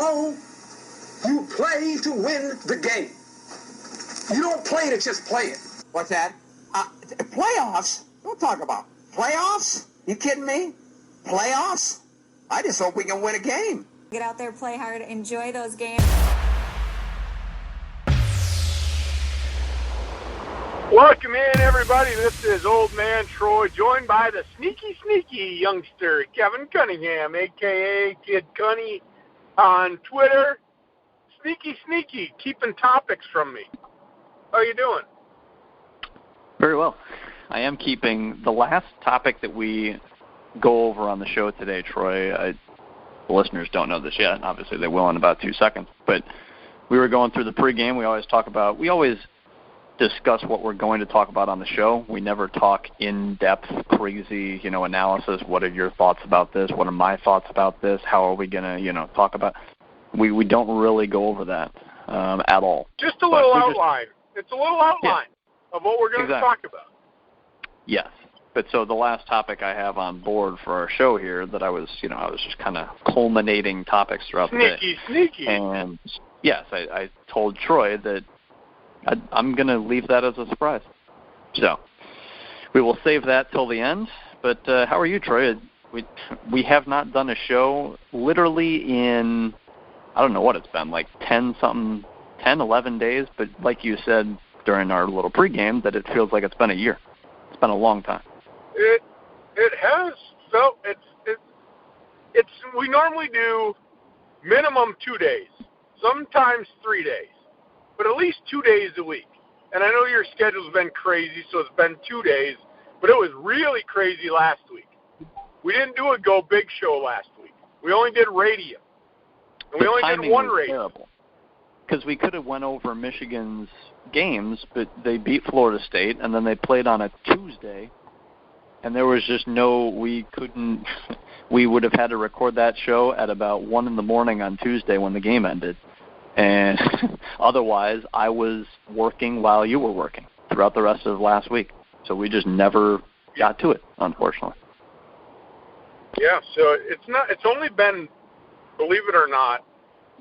Hello? You play to win the game. You don't play to just play it. What's that? Playoffs? Don't talk about playoffs. You kidding me? Playoffs? I just hope we can win a game. Get out there, play hard, enjoy those games. Welcome in, everybody. This is Old Man Troy, joined by the sneaky youngster, Kevin Cunningham, a.k.a. Kid Cunny, on Twitter. Sneaky, keeping topics from me. How are you doing? Very well. I am keeping the last topic that we go over on the show today, Troy. The listeners don't know this yet. Obviously, they will in about 2 seconds. But we were going through the pregame. We always discuss what we're going to talk about on the show. We never talk in-depth, crazy, analysis. What are your thoughts about this? What are my thoughts about this? How are we going to, talk about? We don't really go over that at all. Just a little outline. It's a little outline of what we're going to talk about. Yes. But so the last topic I have on board for our show here that I was just kind of culminating topics throughout the day. Sneaky. And yes, I told Troy that I'm going to leave that as a surprise. So we will save that till the end. But how are you, Troy? We have not done a show literally in, I don't know what it's been, like 10, 11 days. But like you said during our little pregame, that it feels like it's been a year. It's been a long time. It has felt, it's we normally do minimum 2 days, sometimes 3 days. But at least 2 days a week. And I know your schedule's been crazy, so it's been 2 days, but it was really crazy last week. We didn't do a Go Big show last week. We only did radio. And we only did one radio. Because we could have went over Michigan's games, but they beat Florida State, and then they played on a Tuesday, and there was just we would have had to record that show at about 1 in the morning on Tuesday when the game ended. And otherwise, I was working while you were working throughout the rest of last week. So we just never got to it, unfortunately. Yeah, so it's only been, believe it or not,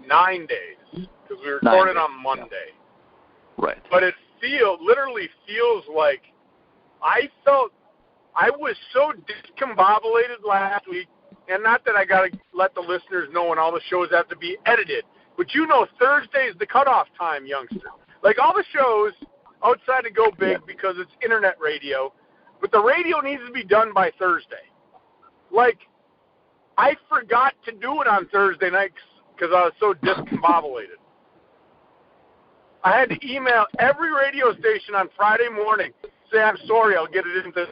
9 days because we recorded on Monday. Right. But it literally feels like I was so discombobulated last week, and not that I got to let the listeners know when all the shows have to be edited. But Thursday is the cutoff time, youngster. Like all the shows outside of Go Big because it's internet radio, but the radio needs to be done by Thursday. Like, I forgot to do it on Thursday night because I was so discombobulated. I had to email every radio station on Friday morning, say, I'm sorry, I'll get it into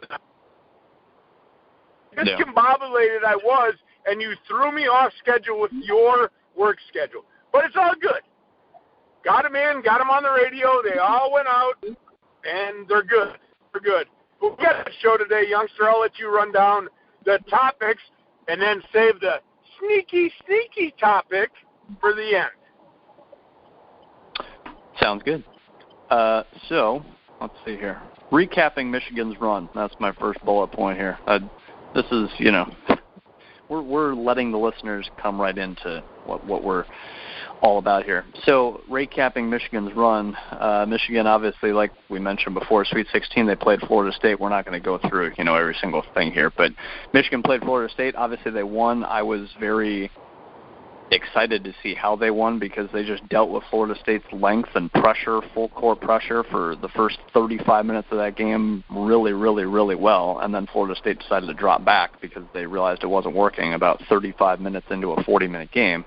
discombobulated I was, and you threw me off schedule with your work schedule. But it's all good. Got them in, got them on the radio. They all went out, and they're good. They're good. We'll get a show today, youngster. I'll let you run down the topics and then save the sneaky topic for the end. Sounds good. So, let's see here. Recapping Michigan's run. That's my first bullet point here. This is, we're letting the listeners come right into what we're all about here. So, recapping Michigan's run, Michigan obviously, like we mentioned before, Sweet 16, they played Florida State. We're not going to go through, every single thing here, but Michigan played Florida State. Obviously, they won. I was very excited to see how they won because they just dealt with Florida State's length and pressure, full court pressure for the first 35 minutes of that game really, really, really well. And then Florida State decided to drop back because they realized it wasn't working about 35 minutes into a 40-minute game.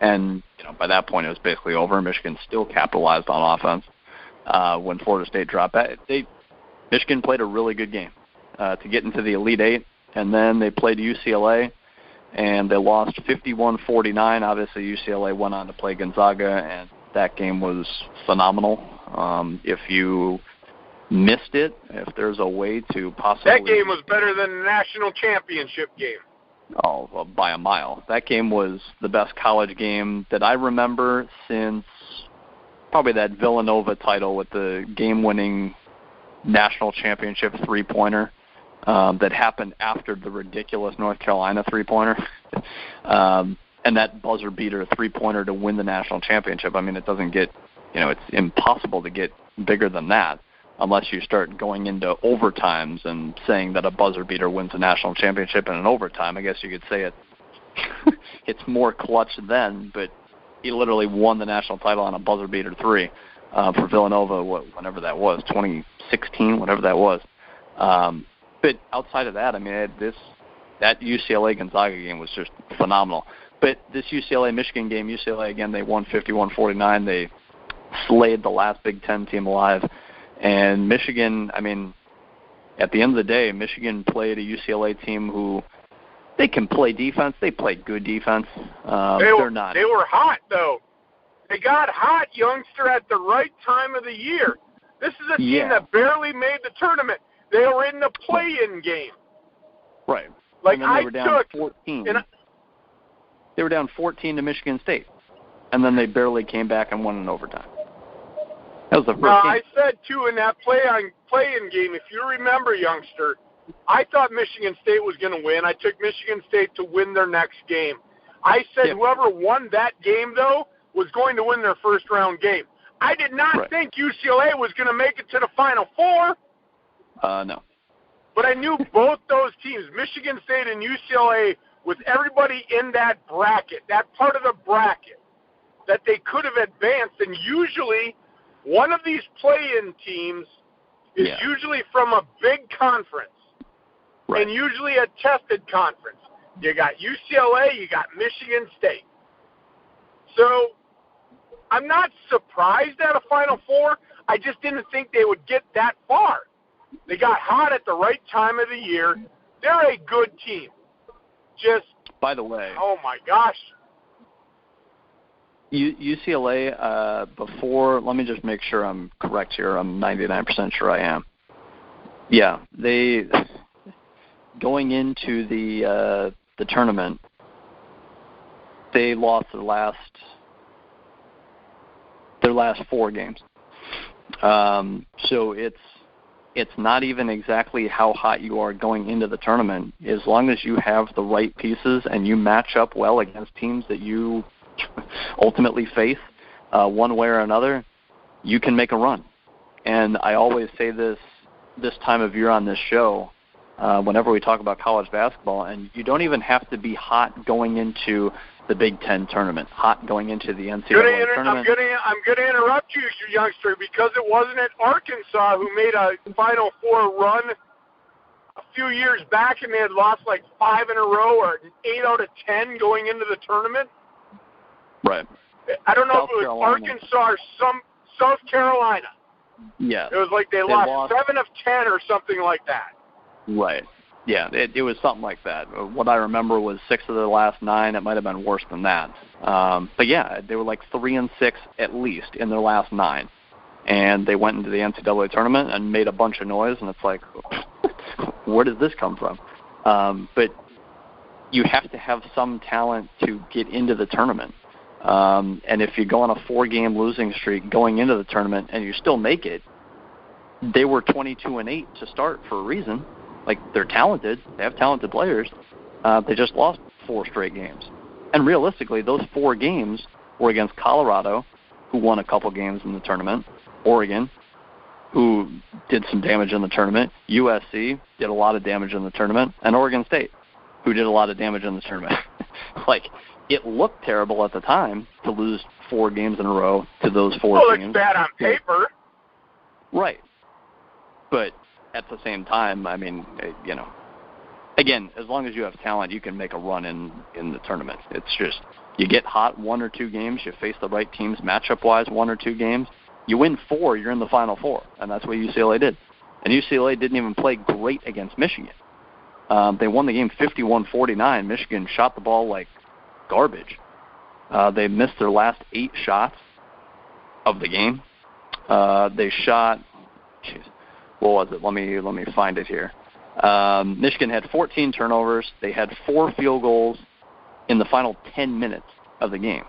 And by that point, it was basically over. Michigan still capitalized on offense when Florida State dropped back. Michigan played a really good game to get into the Elite Eight, and then they played UCLA, and they lost 51-49. Obviously, UCLA went on to play Gonzaga, and that game was phenomenal. If you missed it, if there's a way to possibly... That game was better than the national championship game. Oh, well, by a mile. That game was the best college game that I remember since probably that Villanova title with the game-winning national championship three-pointer that happened after the ridiculous North Carolina three-pointer. and that buzzer beater 3-pointer to win the national championship. I mean, it doesn't get, it's impossible to get bigger than that unless you start going into overtimes and saying that a buzzer beater wins a national championship in an overtime. I guess you could say it's more clutch then, but he literally won the national title on a buzzer beater 3 for Villanova, whenever that was, 2016, whatever that was. But outside of that, I mean, that UCLA-Gonzaga game was just phenomenal. But this UCLA-Michigan game, UCLA, again, they won 51-49. They slayed the last Big Ten team alive. And Michigan, I mean, at the end of the day, Michigan played a UCLA team who they can play defense. They play good defense. They're not. They were hot, though. They got hot, youngster, at the right time of the year. This is a team that barely made the tournament. They were in the play-in game. Right. Like, and then they were down 14. They were down 14 to Michigan State. And then they barely came back and won in overtime. That was the first game. I said, too, in that play-in game, if you remember, youngster, I thought Michigan State was going to win. I took Michigan State to win their next game. I said whoever won that game, though, was going to win their first-round game. I did not think UCLA was going to make it to the Final Four. No. But I knew both those teams, Michigan State and UCLA, with everybody in that bracket, that part of the bracket, that they could have advanced. And usually one of these play-in teams is usually from a big conference and usually a tested conference. You got UCLA, you got Michigan State. So I'm not surprised at a Final Four. I just didn't think they would get that far. They got hot at the right time of the year. They're a good team. Just, by the way, oh my gosh. UCLA, before, let me just make sure I'm correct here. I'm 99% sure I am. Yeah, they, going into the tournament, they lost their last 4 games. So it's not even exactly how hot you are going into the tournament. As long as you have the right pieces and you match up well against teams that you ultimately face one way or another, you can make a run. And I always say this time of year on this show, whenever we talk about college basketball, and you don't even have to be hot going into the Big Ten tournament, hot going into the NCAA tournament. I'm going to interrupt you, youngster, because it wasn't at Arkansas who made a Final Four run a few years back, and they had lost like 5 in a row or 8 out of 10 going into the tournament. Right. I don't know if it was Arkansas or South Carolina. Yeah. It was like they lost 7 of 10 or something like that. Right. Yeah, it was something like that. What I remember was 6 of the last 9. It might have been worse than that. But yeah, they were like 3-6 at least in their last 9. And they went into the NCAA tournament and made a bunch of noise, and it's like, where does this come from? But you have to have some talent to get into the tournament. And if you go on a 4-game losing streak going into the tournament and you still make it, they were 22-8 to start for a reason. Like, they're talented. They have talented players. They just lost 4 straight games. And realistically, those 4 games were against Colorado, who won a couple games in the tournament, Oregon, who did some damage in the tournament, USC did a lot of damage in the tournament, and Oregon State, who did a lot of damage in the tournament. Like, it looked terrible at the time to lose 4 games in a row to those 4 teams. Well, it's bad on paper. Right. But at the same time, I mean, again, as long as you have talent, you can make a run in the tournament. It's just, you get hot 1 or 2 games, you face the right teams matchup-wise 1 or 2 games, you win 4, you're in the Final Four, and that's what UCLA did. And UCLA didn't even play great against Michigan. They won the game 51-49. Michigan shot the ball like garbage. They missed their last 8 shots of the game. They shot, what was it? Let me find it here. Michigan had 14 turnovers. They had 4 field goals in the final 10 minutes of the game.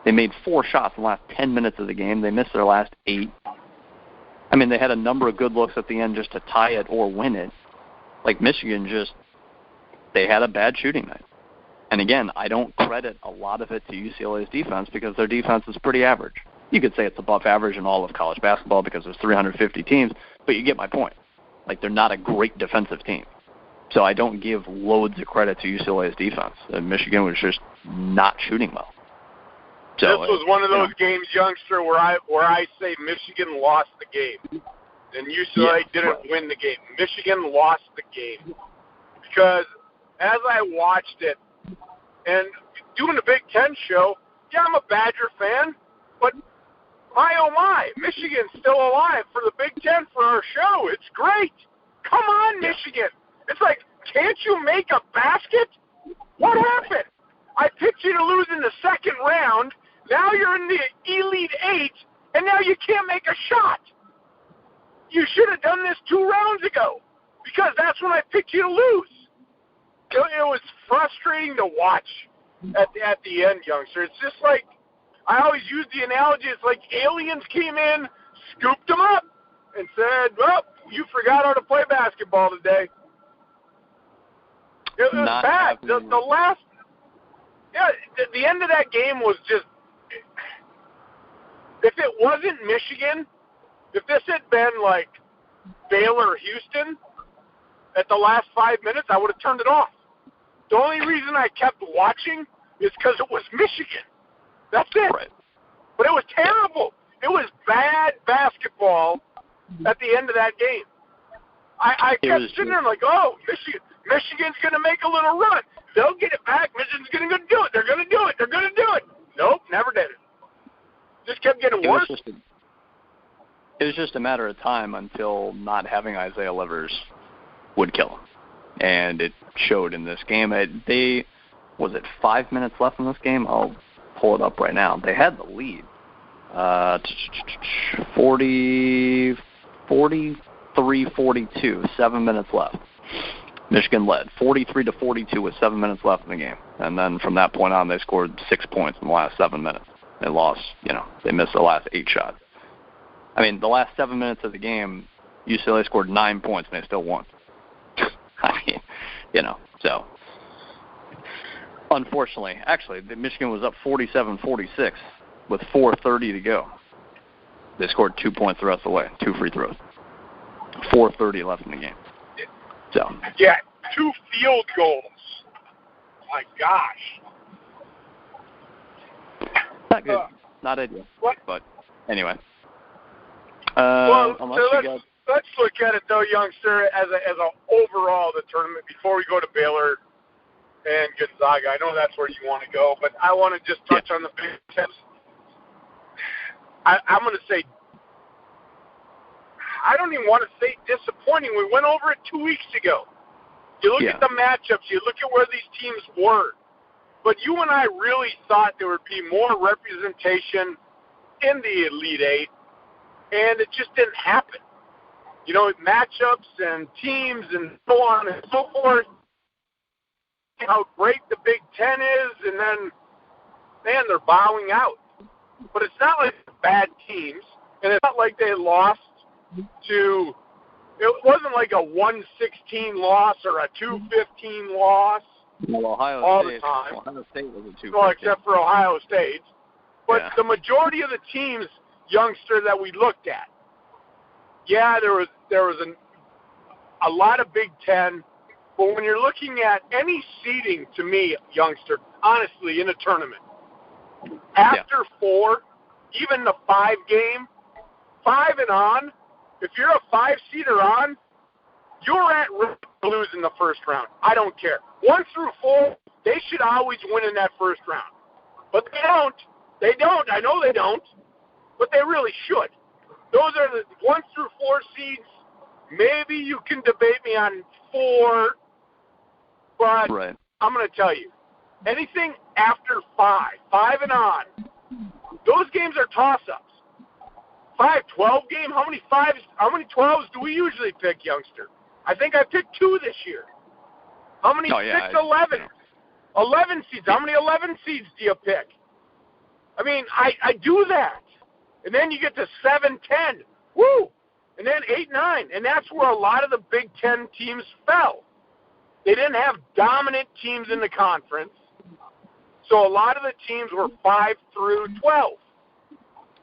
They made 4 shots in the last 10 minutes of the game. They missed their last 8. I mean, they had a number of good looks at the end just to tie it or win it. Like, Michigan just, they had a bad shooting night. And again, I don't credit a lot of it to UCLA's defense because their defense is pretty average. You could say it's above average in all of college basketball because there's 350 teams, but you get my point. Like, they're not a great defensive team. So I don't give loads of credit to UCLA's defense. And Michigan was just not shooting well. So this was one of those games, youngster, where I say Michigan lost the game. And UCLA didn't win the game. Michigan lost the game. Because as I watched it, and doing the Big Ten show, yeah, I'm a Badger fan, but my oh my, Michigan's still alive for the Big Ten for our show. It's great. Come on, Michigan. It's like, can't you make a basket? What happened? I picked you to lose in the second round. Now you're in the Elite Eight, and now you can't make a shot. You should have done this 2 rounds ago, because that's when I picked you to lose. It was frustrating to watch at the end, youngster. It's just like, I always use the analogy, it's like aliens came in, scooped them up, and said, well, you forgot how to play basketball today. It was bad. The end of that game was just, if it wasn't Michigan, if this had been like Baylor or Houston at the last 5 minutes, I would have turned it off. The only reason I kept watching is because it was Michigan. That's it. Right. But it was terrible. It was bad basketball at the end of that game. I kept sitting there like, oh, Michigan's going to make a little run. They'll get it back. Michigan's going to do it. They're going to do it. They're going to do it. Nope, never did it. Just kept getting worse. It was just a matter of time until not having Isaiah Livers would kill him. And it showed in this game. Was it 5 minutes left in this game? I'll pull it up right now. They had the lead. 43-42, 7 minutes left. Michigan led 43-42 with 7 minutes left in the game. And then from that point on, they scored 6 points in the last 7 minutes. They lost, they missed the last 8 shots. I mean, the last 7 minutes of the game, UCLA scored 9 points and they still won. I mean, so unfortunately, actually, Michigan was up 47-46 with 4:30 to go. They scored 2 points the rest of the way, 2 free throws. 4:30 left in the game. So yeah, 2 field goals. My gosh. Not good. Not ideal. What? But anyway. Let's look at it though, youngster, as a overall the tournament before we go to Baylor and Gonzaga. I know that's where you want to go, but I want to just touch on the Big Ten. I'm going to say, I don't even want to say disappointing. We went over it 2 weeks ago. You look at the matchups, you look at where these teams were. But you and I really thought there would be more representation in the Elite Eight, and it just didn't happen. Matchups and teams and so on and so forth, how great the Big Ten is, and then, man, they're bowing out. But it's not like bad teams, and it's not like they lost to – it wasn't like a 116 loss or a 215 loss. Well, Ohio State was a 215. Well, except for Ohio State. But the majority of the teams, youngster, that we looked at, there was a lot of Big Ten. But when you're looking at any seeding, to me, youngster, honestly, in a tournament, after 4, even the 5 game, 5 and on, if you're a 5-seeder on, you're at risk of losing the first round. I don't care. 1 through 4, they should always win in that first round. But they don't. They don't. I know they don't. But they really should. Those are the 1 through 4 seeds. Maybe you can debate me on 4, but I'm going to tell you, anything after 5 and on, those games are toss-ups. 5-12 game, how many 12s do we usually pick, youngster? I think I picked 2 this year. How many 6-11? 11 seeds. How many 11 seeds do you pick? I mean, I do that. And then you get to 7-10. Woo! And then 8-9. And that's where a lot of the Big Ten teams fell. They didn't have dominant teams in the conference. So a lot of the teams were 5 through 12.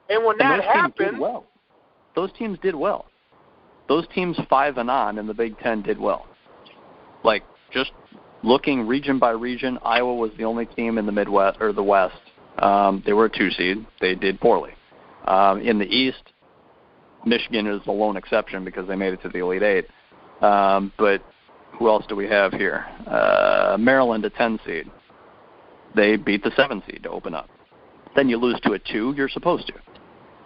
And when that happened, those teams did well. Those teams 5 and on in the Big Ten did well. Like, just looking region by region, Iowa was the only team in the Midwest or the West. They were a 2 seed. They did poorly. In the East, Michigan is the lone exception because they made it to the Elite Eight. But who else do we have here? Maryland, a 10 seed. They beat the 7 seed to open up. Then you lose to a 2, you're supposed to.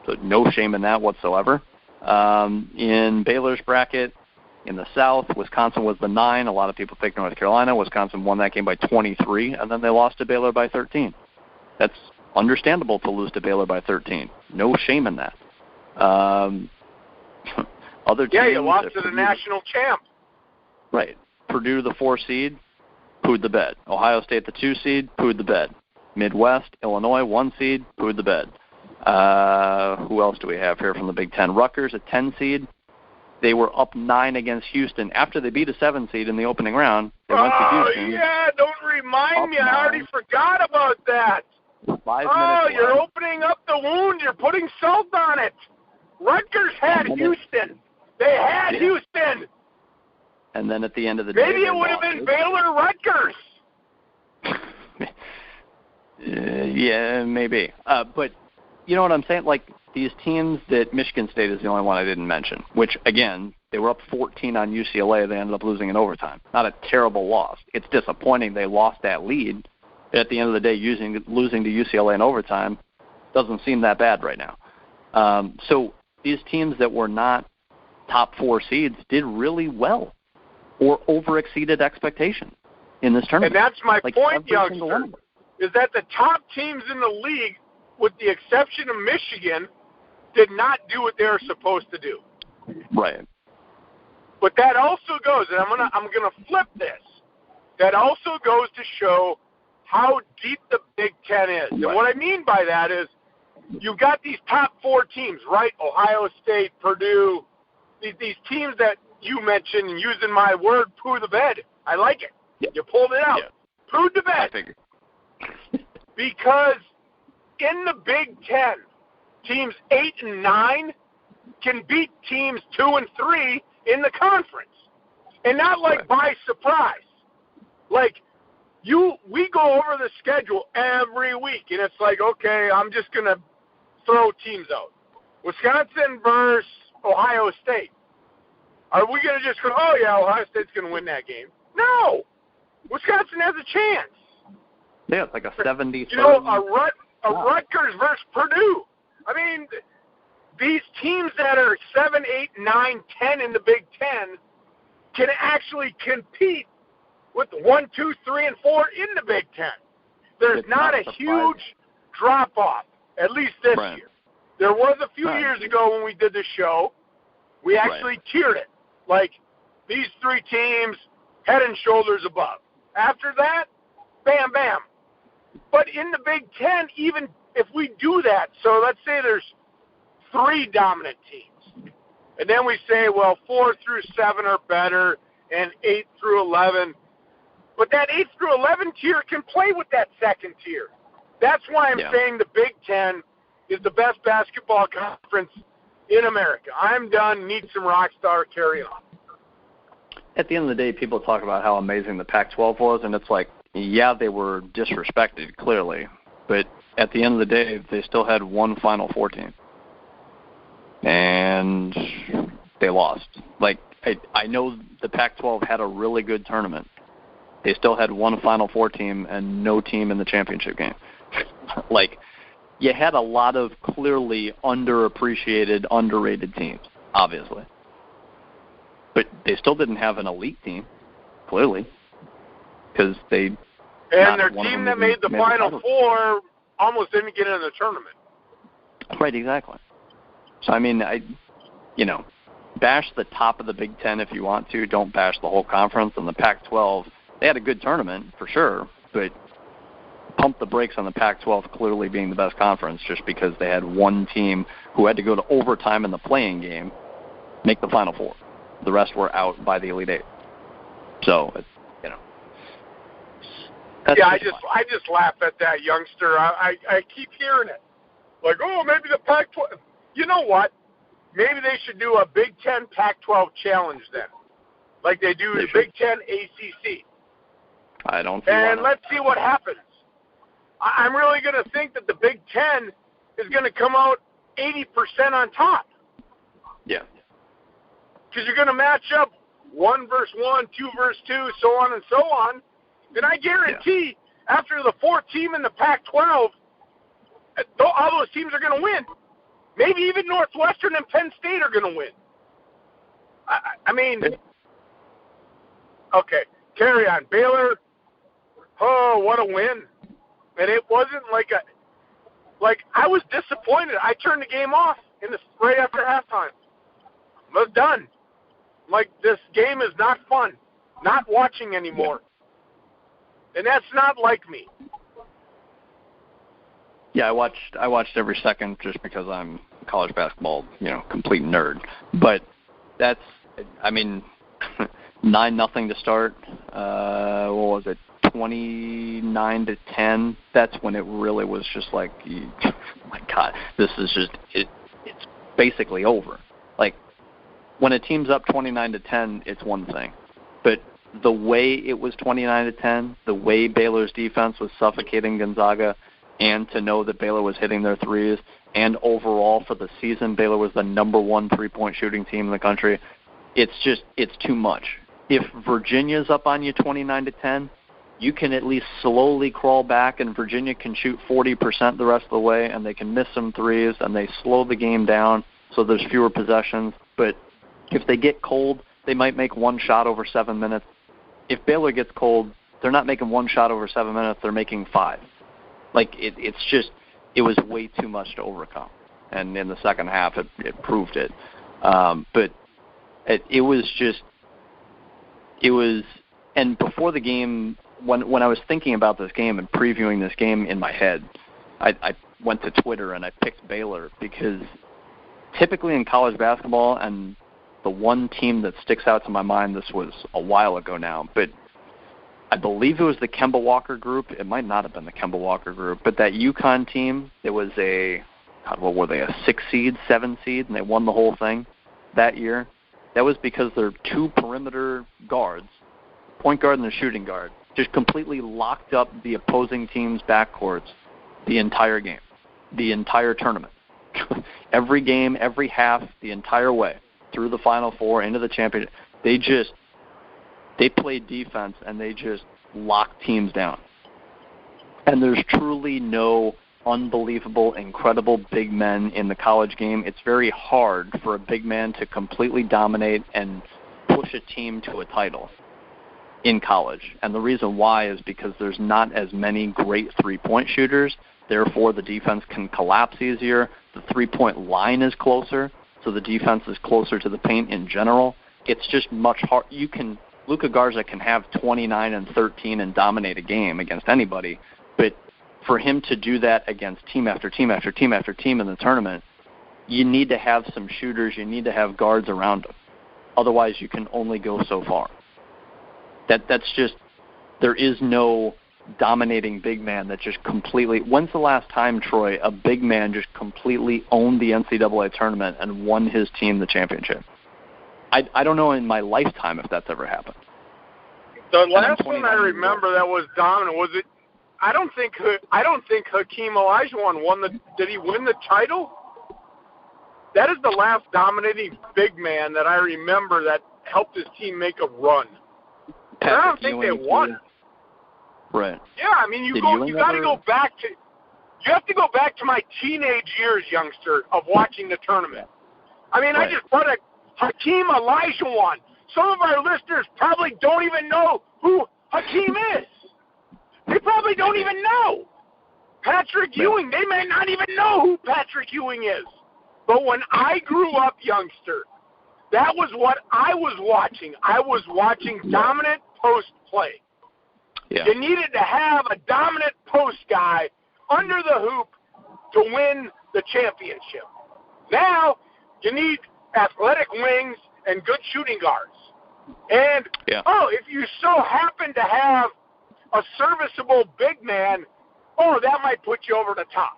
So no shame in that whatsoever. In Baylor's bracket, in the South, Wisconsin was the 9. A lot of people picked North Carolina. Wisconsin won that game by 23, and then they lost to Baylor by 13. That's understandable to lose to Baylor by 13. No shame in that. Other teams, you lost to the national champ. Right. Purdue, the 4 seed, pooed the bed. Ohio State, the 2 seed, pooed the bed. Midwest, Illinois, 1 seed, pooed the bed. Who else do we have here from the Big Ten? Rutgers, a 10 seed. They were up 9 against Houston. After they beat a 7 seed in the opening round, they went to Houston. Don't remind me. I already forgot about that. 5 minutes you're left. opening up the wound. You're putting salt on it. Rutgers had Houston. They had Houston. And then at the end of the day, maybe it would have been Baylor Rutgers. Yeah, maybe. But you know what I'm saying? Like, these teams that Michigan State is the only one I didn't mention, which, again, they were up 14 on UCLA. They ended up losing in overtime. Not a terrible loss. It's disappointing they lost that lead. At the end of the day, losing to UCLA in overtime doesn't seem that bad right now. So these teams that were not top 4 seeds did really well or over-exceeded expectations in this tournament. And that's my point, youngster, is that the top teams in the league, with the exception of Michigan, did not do what they were supposed to do. Right. But that also goes, and I'm gonna flip this. That also goes to show how deep the Big Ten is. Right. And what I mean by that is you've got these top 4 teams, right? Ohio State, Purdue, these teams that you mentioned, and using my word, poo the bed. I like it. Yeah. You pulled it out. Yeah. Pooed the bed. Because in the Big Ten, teams 8 and 9 can beat teams 2 and 3 in the conference. And not like by surprise. Like, we go over the schedule every week, and it's like, okay, I'm just going to throw teams out. Wisconsin versus Ohio State. Are we going to just go, oh, yeah, Ohio State's going to win that game? No. Wisconsin has a chance. Yeah, it's like a 70. You know, a Rutgers versus Purdue. I mean, these teams that are 7, 8, 9, 10 in the Big Ten can actually compete with 1, 2, 3, and 4 in the Big Ten. There's not a huge drop-off, at least this year. There was a few years ago when we did the show. We actually tiered it. Like, these 3 teams, head and shoulders above. After that, bam, bam. But in the Big Ten, even if we do that, so let's say there's 3 dominant teams. And then we say, well, 4 through 7 are better and 8 through 11. But that 8 through 11 tier can play with that second tier. That's why I'm saying the Big Ten is the best basketball conference in America. I'm done. Need some rock star. Carry on. At the end of the day, people talk about how amazing the Pac-12 was, and it's like, yeah, they were disrespected, clearly. But at the end of the day, they still had one Final Four team. And they lost. Like, I know the Pac-12 had a really good tournament. They still had one Final Four team and no team in the championship game. Like, you had a lot of clearly underappreciated, underrated teams, obviously. But they still didn't have an elite team, clearly, because they... And their team that made the Final Four almost didn't get into the tournament. Right, exactly. So, I mean, bash the top of the Big Ten if you want to. Don't bash the whole conference. And the Pac-12, they had a good tournament, for sure, but pump the brakes on the Pac-12 clearly being the best conference just because they had one team who had to go to overtime in the playing game, make the Final Four. The rest were out by the Elite Eight. So, I just laugh at that, youngster. I keep hearing it. Like, oh, maybe the Pac-12. You know what? Maybe they should do a Big Ten Pac-12 challenge then, like they do the Big Ten ACC. I don't. And let's see what happens. I'm really going to think that the Big Ten is going to come out 80% on top. Yeah. Because you're going to match up 1 versus 1, 2 versus 2, so on and so on. And I guarantee after the fourth team in the Pac-12, all those teams are going to win. Maybe even Northwestern and Penn State are going to win. I mean, okay, carry on. Baylor, oh, what a win. And it wasn't like I was disappointed. I turned the game off right after halftime. I was done. Like, this game is not fun. Not watching anymore. And that's not like me. Yeah, I watched every second just because I'm a college basketball, complete nerd. But that's, 9-0 to start. What was it? 29-10. That's when it really was just like, oh my God, this is just it's basically over. Like, when a team's up 29-10, it's one thing, but the way it was 29-10, the way Baylor's defense was suffocating Gonzaga, and to know that Baylor was hitting their threes, and overall for the season, Baylor was the number 1 3-point shooting team in the country. It's too much. If Virginia's up on you 29-10, you can at least slowly crawl back, and Virginia can shoot 40% the rest of the way, and they can miss some threes, and they slow the game down so there's fewer possessions. But if they get cold, they might make one shot over 7 minutes. If Baylor gets cold, they're not making one shot over 7 minutes, they're making 5. Like, it was way too much to overcome. And in the second half, it proved it. But it was, and before the game, when I was thinking about this game and previewing this game in my head, I went to Twitter and I picked Baylor because typically in college basketball, and the one team that sticks out to my mind, this was a while ago now, but I believe it was the Kemba Walker group. It might not have been the Kemba Walker group, but that UConn team, it was a 6 seed, 7 seed, and they won the whole thing that year. That was because their 2 perimeter guards, point guard and the shooting guard, just completely locked up the opposing team's backcourts the entire game, the entire tournament. Every game, every half, the entire way, through the Final Four, into the championship. They played defense, and they just locked teams down. And there's truly no unbelievable, incredible big men in the college game. It's very hard for a big man to completely dominate and push a team to a title in college. And the reason why is because there's not as many great three-point shooters. Therefore, the defense can collapse easier. The three-point line is closer, so the defense is closer to the paint in general. It's just much hard. Luka Garza can have 29 and 13 and dominate a game against anybody, but for him to do that against team after team after team after team in the tournament, you need to have some shooters. You need to have guards around him. Otherwise, you can only go so far. That's just, there is no dominating big man that just completely. When's the last time, Troy, a big man just completely owned the NCAA tournament and won his team the championship? I don't know in my lifetime if that's ever happened. The last one I remember that was dominant was it. I don't think Hakeem Olajuwon won the. Did he win the title? That is the last dominating big man that I remember that helped his team make a run. I don't think they won. Right. Yeah, I mean, you got to go back to. You have to go back to my teenage years, youngster, of watching the tournament. I mean, right. I just brought Hakeem Olajuwon. Some of our listeners probably don't even know who Hakeem is. They probably don't even know. Patrick Ewing, they may not even know who Patrick Ewing is. But when I grew up, youngster, that was what I was watching. I was watching dominant post play. Yeah. You needed to have a dominant post guy under the hoop to win the championship. Now, you need athletic wings and good shooting guards. And, if you so happen to have a serviceable big man, that might put you over the top.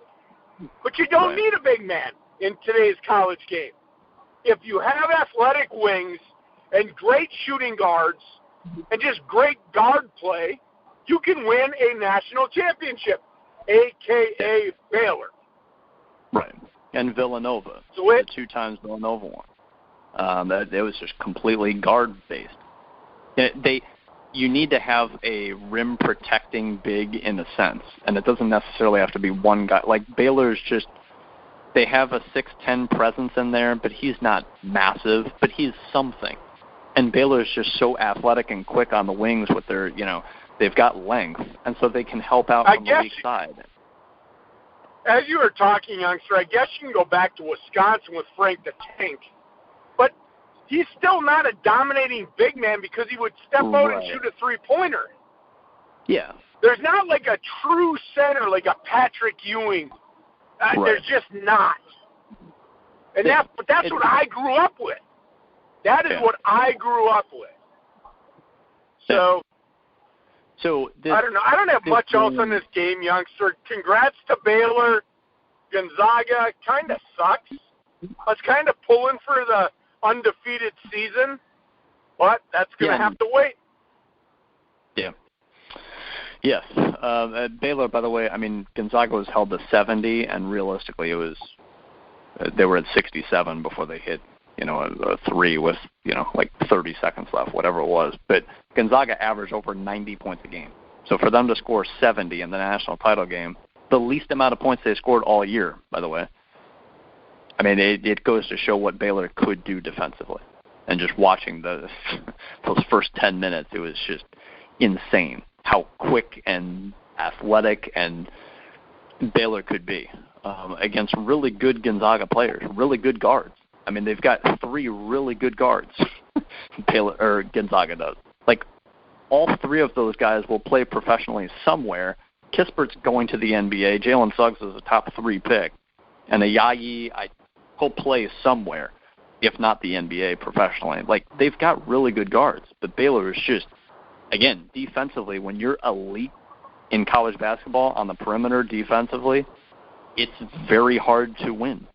But you don't need a big man in today's college game. If you have athletic wings and great shooting guards and just great guard play, you can win a national championship, a.k.a. Baylor. Right. And Villanova. So the 2 times Villanova won. It was just completely guard-based. You need to have a rim-protecting big in a sense, and it doesn't necessarily have to be one guy. Like Baylor's just, they have a 6'10" presence in there, but he's not massive, but he's something. And Baylor's just so athletic and quick on the wings with their, they've got length, and so they can help out from the weak side. As you were talking, youngster, I guess you can go back to Wisconsin with Frank the Tank, but he's still not a dominating big man because he would step out and shoot a three-pointer. Yeah. There's not like a true center like a Patrick Ewing. There's just not. And that's what I grew up with. That is what I grew up with. So I don't know. I don't have much else on this game, youngster. Congrats to Baylor. Gonzaga kind of sucks. I was kind of pulling for the undefeated season, but that's going to have to wait. Yeah. Yes. Baylor, by the way, Gonzaga was held to 70, and realistically they were at 67 before they hit, a 3 with, like 30 seconds left, whatever it was. But Gonzaga averaged over 90 points a game. So for them to score 70 in the national title game, the least amount of points they scored all year, by the way. It goes to show what Baylor could do defensively. And just watching those first 10 minutes, it was just insane how quick and athletic and Baylor could be against really good Gonzaga players, really good guards. They've got 3 really good guards. Gonzaga does. Like, all 3 of those guys will play professionally somewhere. Kispert's going to the NBA. Jalen Suggs is a top 3 pick. And Ayayi, he'll play somewhere, if not the NBA professionally. Like, they've got really good guards. But Baylor is just, again, defensively, when you're elite in college basketball on the perimeter defensively, it's very hard to win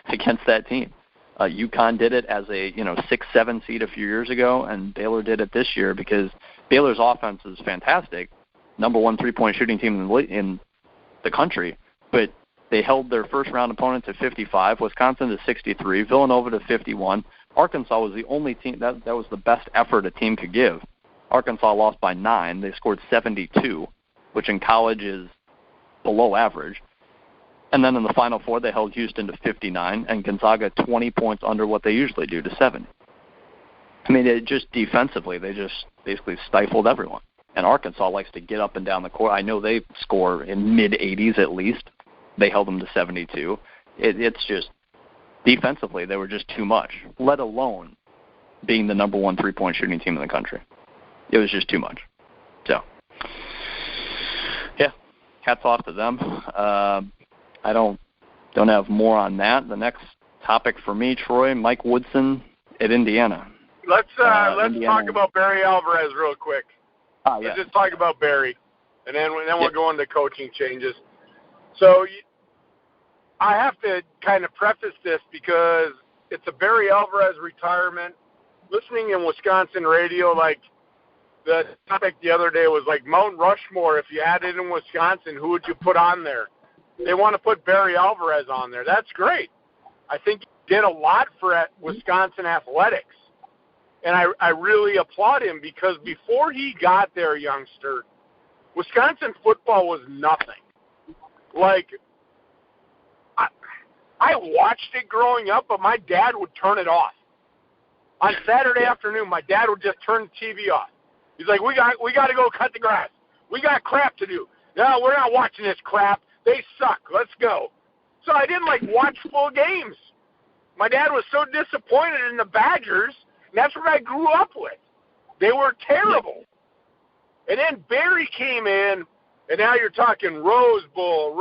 against that team. UConn did it as a 6-7 seed a few years ago, and Baylor did it this year because Baylor's offense is fantastic, number 1 3-point shooting team in the country, but they held their first-round opponent to 55, Wisconsin to 63, Villanova to 51. Arkansas was the only team that was the best effort a team could give. Arkansas lost by 9. They scored 72, which in college is below average. And then in the Final Four, they held Houston to 59, and Gonzaga 20 points under what they usually do to 70. It just defensively, they just basically stifled everyone. And Arkansas likes to get up and down the court. I know they score in mid-80s at least. They held them to 72. It's just defensively, they were just too much, let alone being the number 1 3-point shooting team in the country. It was just too much. So, yeah, hats off to them. I don't have more on that. The next topic for me, Troy, Mike Woodson at Indiana. Let's talk about Barry Alvarez real quick. Yeah. Let's just talk about Barry, and then we'll go into coaching changes. So I have to kind of preface this because it's a Barry Alvarez retirement. Listening in Wisconsin radio, like the topic the other day was like Mount Rushmore. If you had it in Wisconsin, who would you put on there? They want to put Barry Alvarez on there. That's great. I think he did a lot for Wisconsin athletics. And I really applaud him because before he got there, youngster, Wisconsin football was nothing. Like, I watched it growing up, but my dad would turn it off. On Saturday afternoon, my dad would just turn the TV off. He's like, we got to go cut the grass. We got crap to do. No, we're not watching this crap. They suck. Let's go. So I didn't watch full games. My dad was so disappointed in the Badgers, and that's what I grew up with. They were terrible. And then Barry came in, and now you're talking Rose Bowl.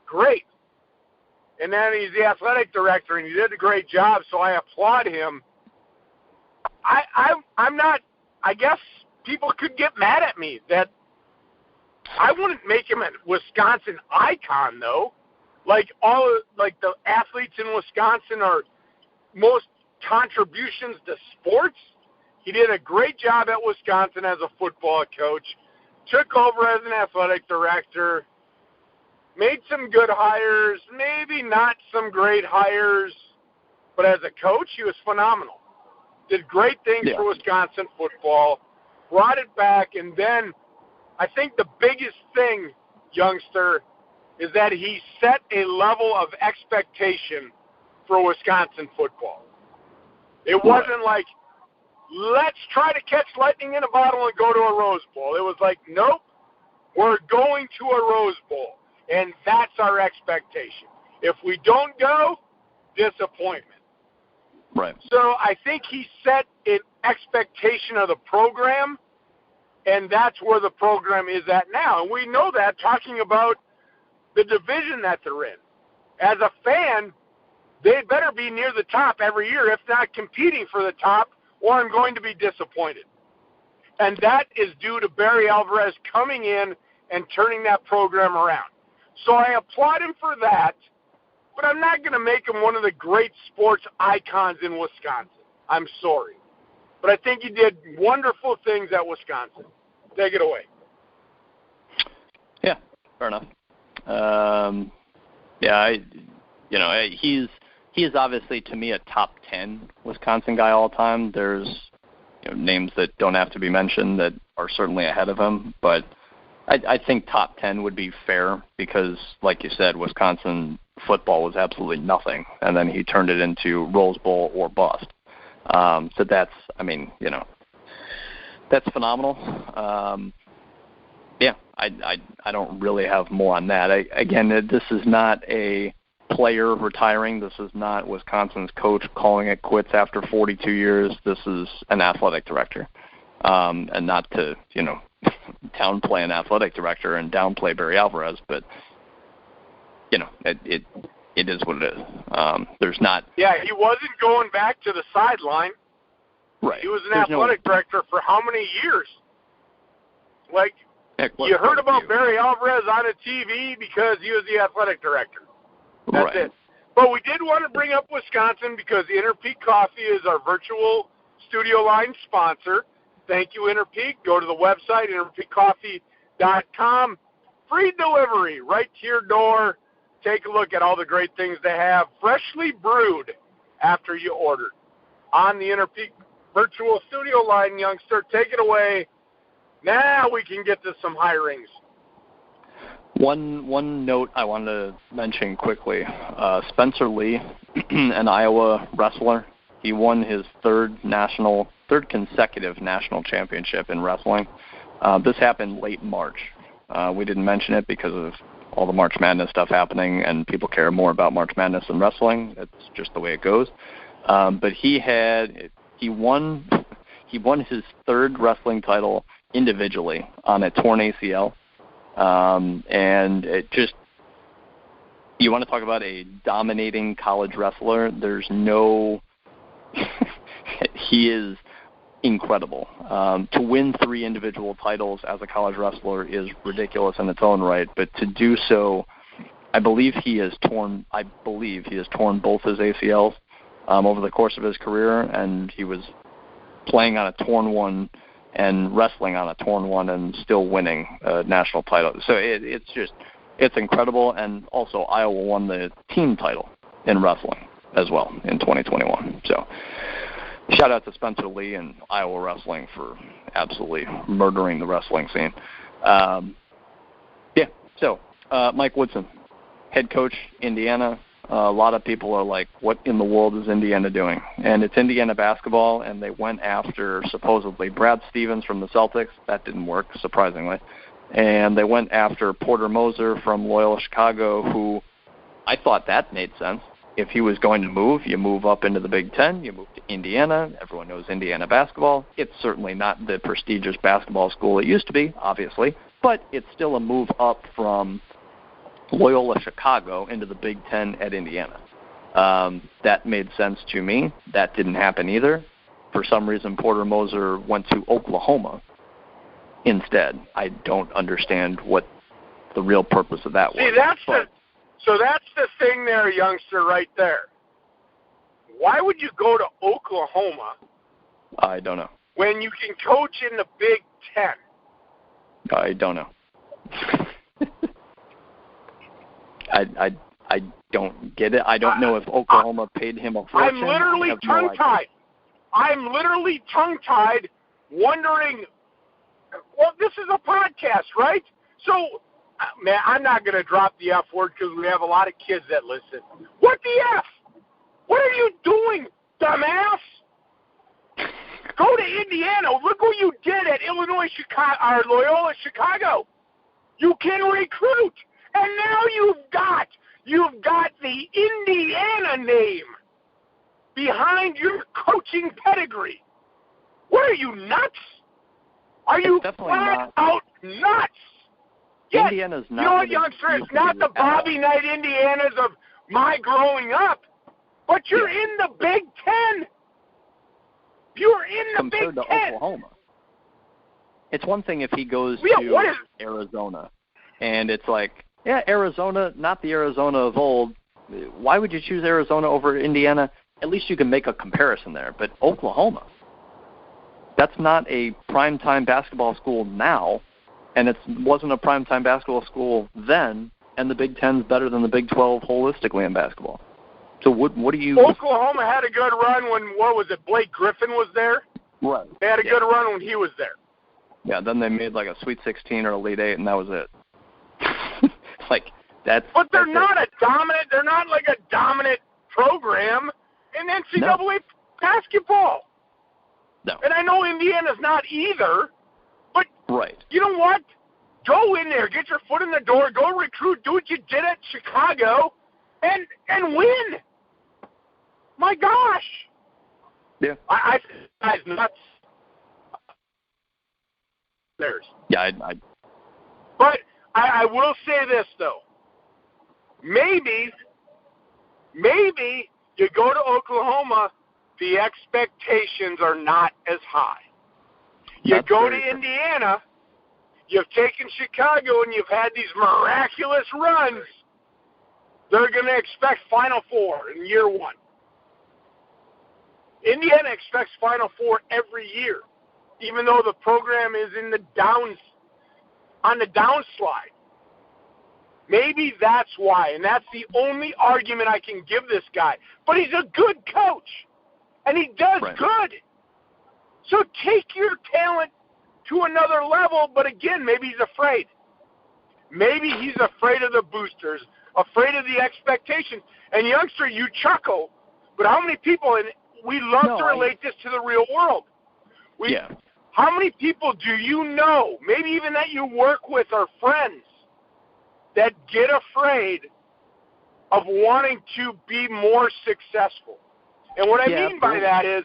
Great. And then he's the athletic director, and he did a great job, so I applaud him. I'm not, I guess people could get mad at me that I wouldn't make him a Wisconsin icon, though. Like the athletes in Wisconsin are most contributions to sports. He did a great job at Wisconsin as a football coach, took over as an athletic director, made some good hires, maybe not some great hires, but as a coach, he was phenomenal. Did great things for Wisconsin football, brought it back, and then I think the biggest thing, youngster, is that he set a level of expectation for Wisconsin football. It wasn't like, let's try to catch lightning in a bottle and go to a Rose Bowl. It was like, nope, we're going to a Rose Bowl, and that's our expectation. If we don't go, disappointment. Right. So I think he set an expectation of the program, and that's where the program is at now. And we know that talking about the division that they're in. As a fan, they better be near the top every year, if not competing for the top, or I'm going to be disappointed. And that is due to Barry Alvarez coming in and turning that program around. So I applaud him for that, but I'm not going to make him one of the great sports icons in Wisconsin. I'm sorry. But I think he did wonderful things at Wisconsin. Take it away. Yeah, fair enough. He is obviously, to me, a top 10 Wisconsin guy all time. There's names that don't have to be mentioned that are certainly ahead of him, but I think top 10 would be fair because, like you said, Wisconsin football was absolutely nothing, and then he turned it into Rose Bowl or bust. So that's phenomenal. I don't really have more on that. Again, this is not a player retiring. This is not Wisconsin's coach calling it quits after 42 years. This is an athletic director. And not to, downplay an athletic director and downplay Barry Alvarez, but, it is what it is. There's not... Yeah, he wasn't going back to the sideline. Right. He was an athletic director for how many years? Like, you heard about Barry Alvarez on a TV because he was the athletic director. That's it. But we did want to bring up Wisconsin because Interpeak Coffee is our virtual studio line sponsor. Thank you, Interpeak. Go to the website, interpeakcoffee.com. Free delivery right to your door. Take a look at all the great things they have. Freshly brewed after you ordered. On the Interpeak virtual studio line, youngster, take it away. Now we can get to some hirings. One note I wanted to mention quickly. Spencer Lee, an Iowa wrestler, he won his third consecutive national championship in wrestling. This happened late March. We didn't mention it because of all the March Madness stuff happening, and people care more about March Madness than wrestling. It's just the way it goes. But he won his third wrestling title individually on a torn ACL. And it just, you want to talk about a dominating college wrestler, there's no, he is incredible. To win 3 individual titles as a college wrestler is ridiculous in its own right, but to do so, I believe he has torn both his ACLs over the course of his career, and he was playing on a torn one and wrestling on a torn one and still winning a national title. So it's incredible. And also Iowa won the team title in wrestling as well in 2021. So shout out to Spencer Lee and Iowa wrestling for absolutely murdering the wrestling scene. So Mike Woodson, head coach, Indiana. A lot of people are like, what in the world is Indiana doing? And it's Indiana basketball, and they went after supposedly Brad Stevens from the Celtics. That didn't work, surprisingly. And they went after Porter Moser from Loyola Chicago, who I thought that made sense. If he was going to move, you move up into the Big Ten, you move to Indiana. Everyone knows Indiana basketball. It's certainly not the prestigious basketball school it used to be, obviously, but it's still a move up from Loyola Chicago into the Big Ten at Indiana. That made sense to me. That didn't happen either. For some reason, Porter Moser went to Oklahoma instead. I don't understand what the real purpose of that was. So that's the thing there, youngster, right there. Why would you go to Oklahoma? I don't know. When you can coach in the Big Ten? I don't know. I don't get it. I don't know if Oklahoma paid him a fortune. I'm literally tongue-tied. I'm literally tongue-tied, wondering. Well, this is a podcast, right? So, man, I'm not going to drop the F word because we have a lot of kids that listen. What the F? What are you doing, dumbass? Go to Indiana. Look what you did at Illinois, Chicago, or Loyola, Chicago. You can recruit, and now you've got the Indiana name behind your coaching pedigree. What are you, nuts? Are you flat out nuts? Yes. Indiana's not. You know what, youngster? It's not the Bobby Knight Indianas of my growing up, but you're in the Big Ten. You're in the Big Ten. Compared to Oklahoma. It's one thing if he goes to Arizona, and it's like, yeah, Arizona, not the Arizona of old. Why would you choose Arizona over Indiana? At least you can make a comparison there. But Oklahoma, that's not a primetime basketball school now, and it wasn't a primetime basketball school then, and the Big Ten's better than the Big 12 holistically in basketball. So what do you... Oklahoma had a good run when, what was it, Blake Griffin was there? Right. They had a good run when he was there. Yeah, then they made like a Sweet 16 or Elite 8, and that was it. But they're not like a dominant program in NCAA basketball. No. And I know Indiana's not either, but you know what? Go in there, get your foot in the door, go recruit, do what you did at Chicago, and win. My gosh. Yeah. I think that guy's nuts. There's. Yeah, But I will say this, though. Maybe you go to Oklahoma, the expectations are not as high. You go to Indiana, you've taken Chicago, and you've had these miraculous runs. They're going to expect Final Four in year one. Indiana expects Final Four every year, even though the program is on the downslide. Maybe that's why, and that's the only argument I can give this guy. But he's a good coach, and he does good. So take your talent to another level, but again, maybe he's afraid. Maybe he's afraid of the boosters, afraid of the expectations. And youngster, you chuckle, but how many people, and we love to relate this to the real world. How many people do you know, maybe even that you work with or friends, that get afraid of wanting to be more successful? And what I mean by that is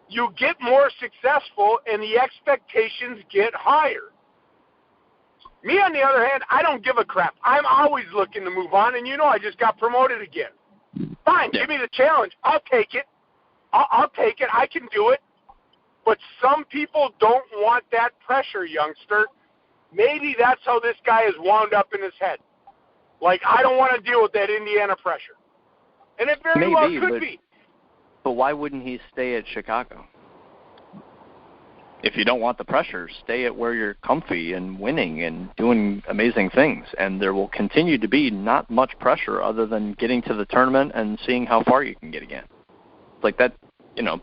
you get more successful and the expectations get higher. Me, on the other hand, I don't give a crap. I'm always looking to move on, and you know I just got promoted again. Fine, give me the challenge. I'll take it. I'll take it. I can do it. But some people don't want that pressure, youngster. Maybe that's how this guy is wound up in his head. Like, I don't want to deal with that Indiana pressure. And it very well could be. But why wouldn't he stay at Chicago? If you don't want the pressure, stay at where you're comfy and winning and doing amazing things. And there will continue to be not much pressure other than getting to the tournament and seeing how far you can get again. It's like that,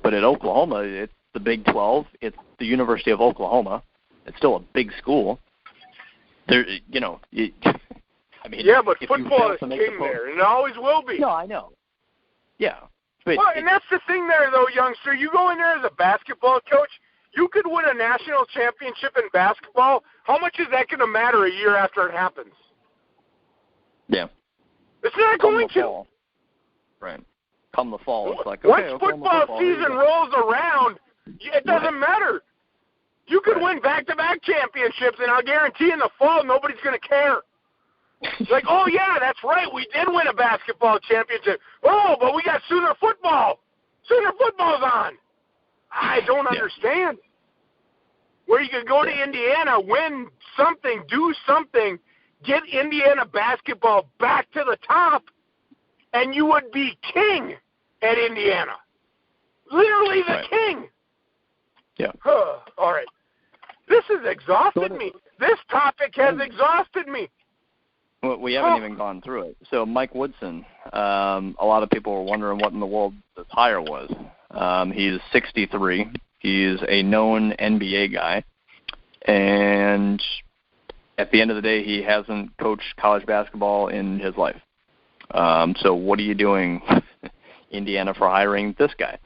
but at Oklahoma, it's the Big 12. It's the University of Oklahoma. It's still a big school. There, I mean, yeah, but football is king there, and it always will be. No, I know. Yeah. But and that's the thing there, though, youngster. You go in there as a basketball coach, you could win a national championship in basketball. How much is that going to matter a year after it happens? Yeah. It's not going to. Right. Come the fall, it's like, once football season rolls around, it doesn't matter. You could win back-to-back championships, and I'll guarantee in the fall nobody's going to care. It's like, oh, yeah, that's right, we did win a basketball championship. Oh, but we got Sooner football. Sooner football's on. I don't understand. where you could go to Indiana, win something, do something, get Indiana basketball back to the top, and you would be king at Indiana. Literally the king. Yeah. All right. This has exhausted me. This topic has exhausted me. Well, we haven't even gone through it. So Mike Woodson, a lot of people were wondering what in the world this hire was. He's 63. He's a known NBA guy. And at the end of the day, he hasn't coached college basketball in his life. So what are you doing, Indiana, for hiring this guy?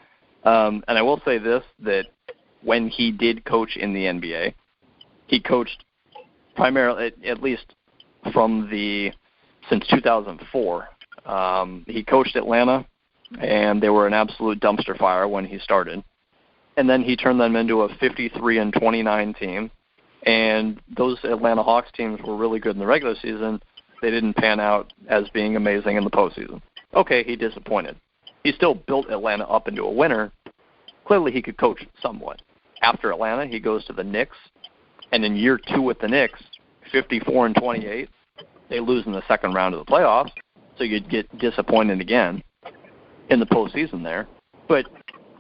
And I will say this, that when he did coach in the NBA, he coached primarily, at least since 2004. He coached Atlanta, and they were an absolute dumpster fire when he started. And then he turned them into a 53-29 team. And those Atlanta Hawks teams were really good in the regular season. They didn't pan out as being amazing in the postseason. Okay, he disappointed. He still built Atlanta up into a winner. Clearly he could coach somewhat. After Atlanta, he goes to the Knicks. And in year 2 with the Knicks, 54-28, they lose in the second round of the playoffs. So you'd get disappointed again in the postseason there. But,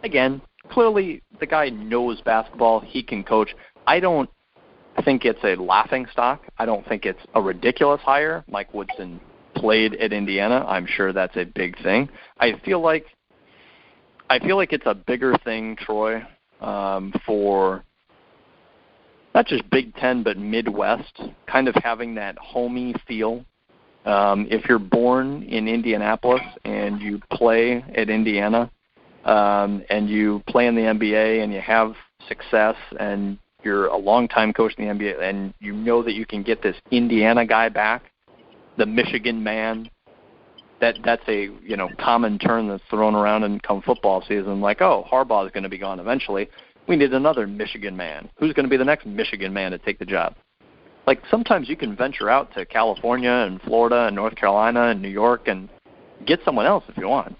again, clearly the guy knows basketball. He can coach. I don't think it's a laughing stock. I don't think it's a ridiculous hire. Mike Woodson played at Indiana. I'm sure that's a big thing. I feel like it's a bigger thing, Troy, for not just Big Ten but Midwest, kind of having that homey feel. If you're born in Indianapolis and you play at Indiana, and you play in the NBA and you have success and you're a long-time coach in the NBA and you know that you can get this Indiana guy back, the Michigan man, that's a common term that's thrown around in come football season, like, oh, Harbaugh is going to be gone eventually. We need another Michigan man. Who's going to be the next Michigan man to take the job? Like, sometimes you can venture out to California and Florida and North Carolina and New York and get someone else if you want.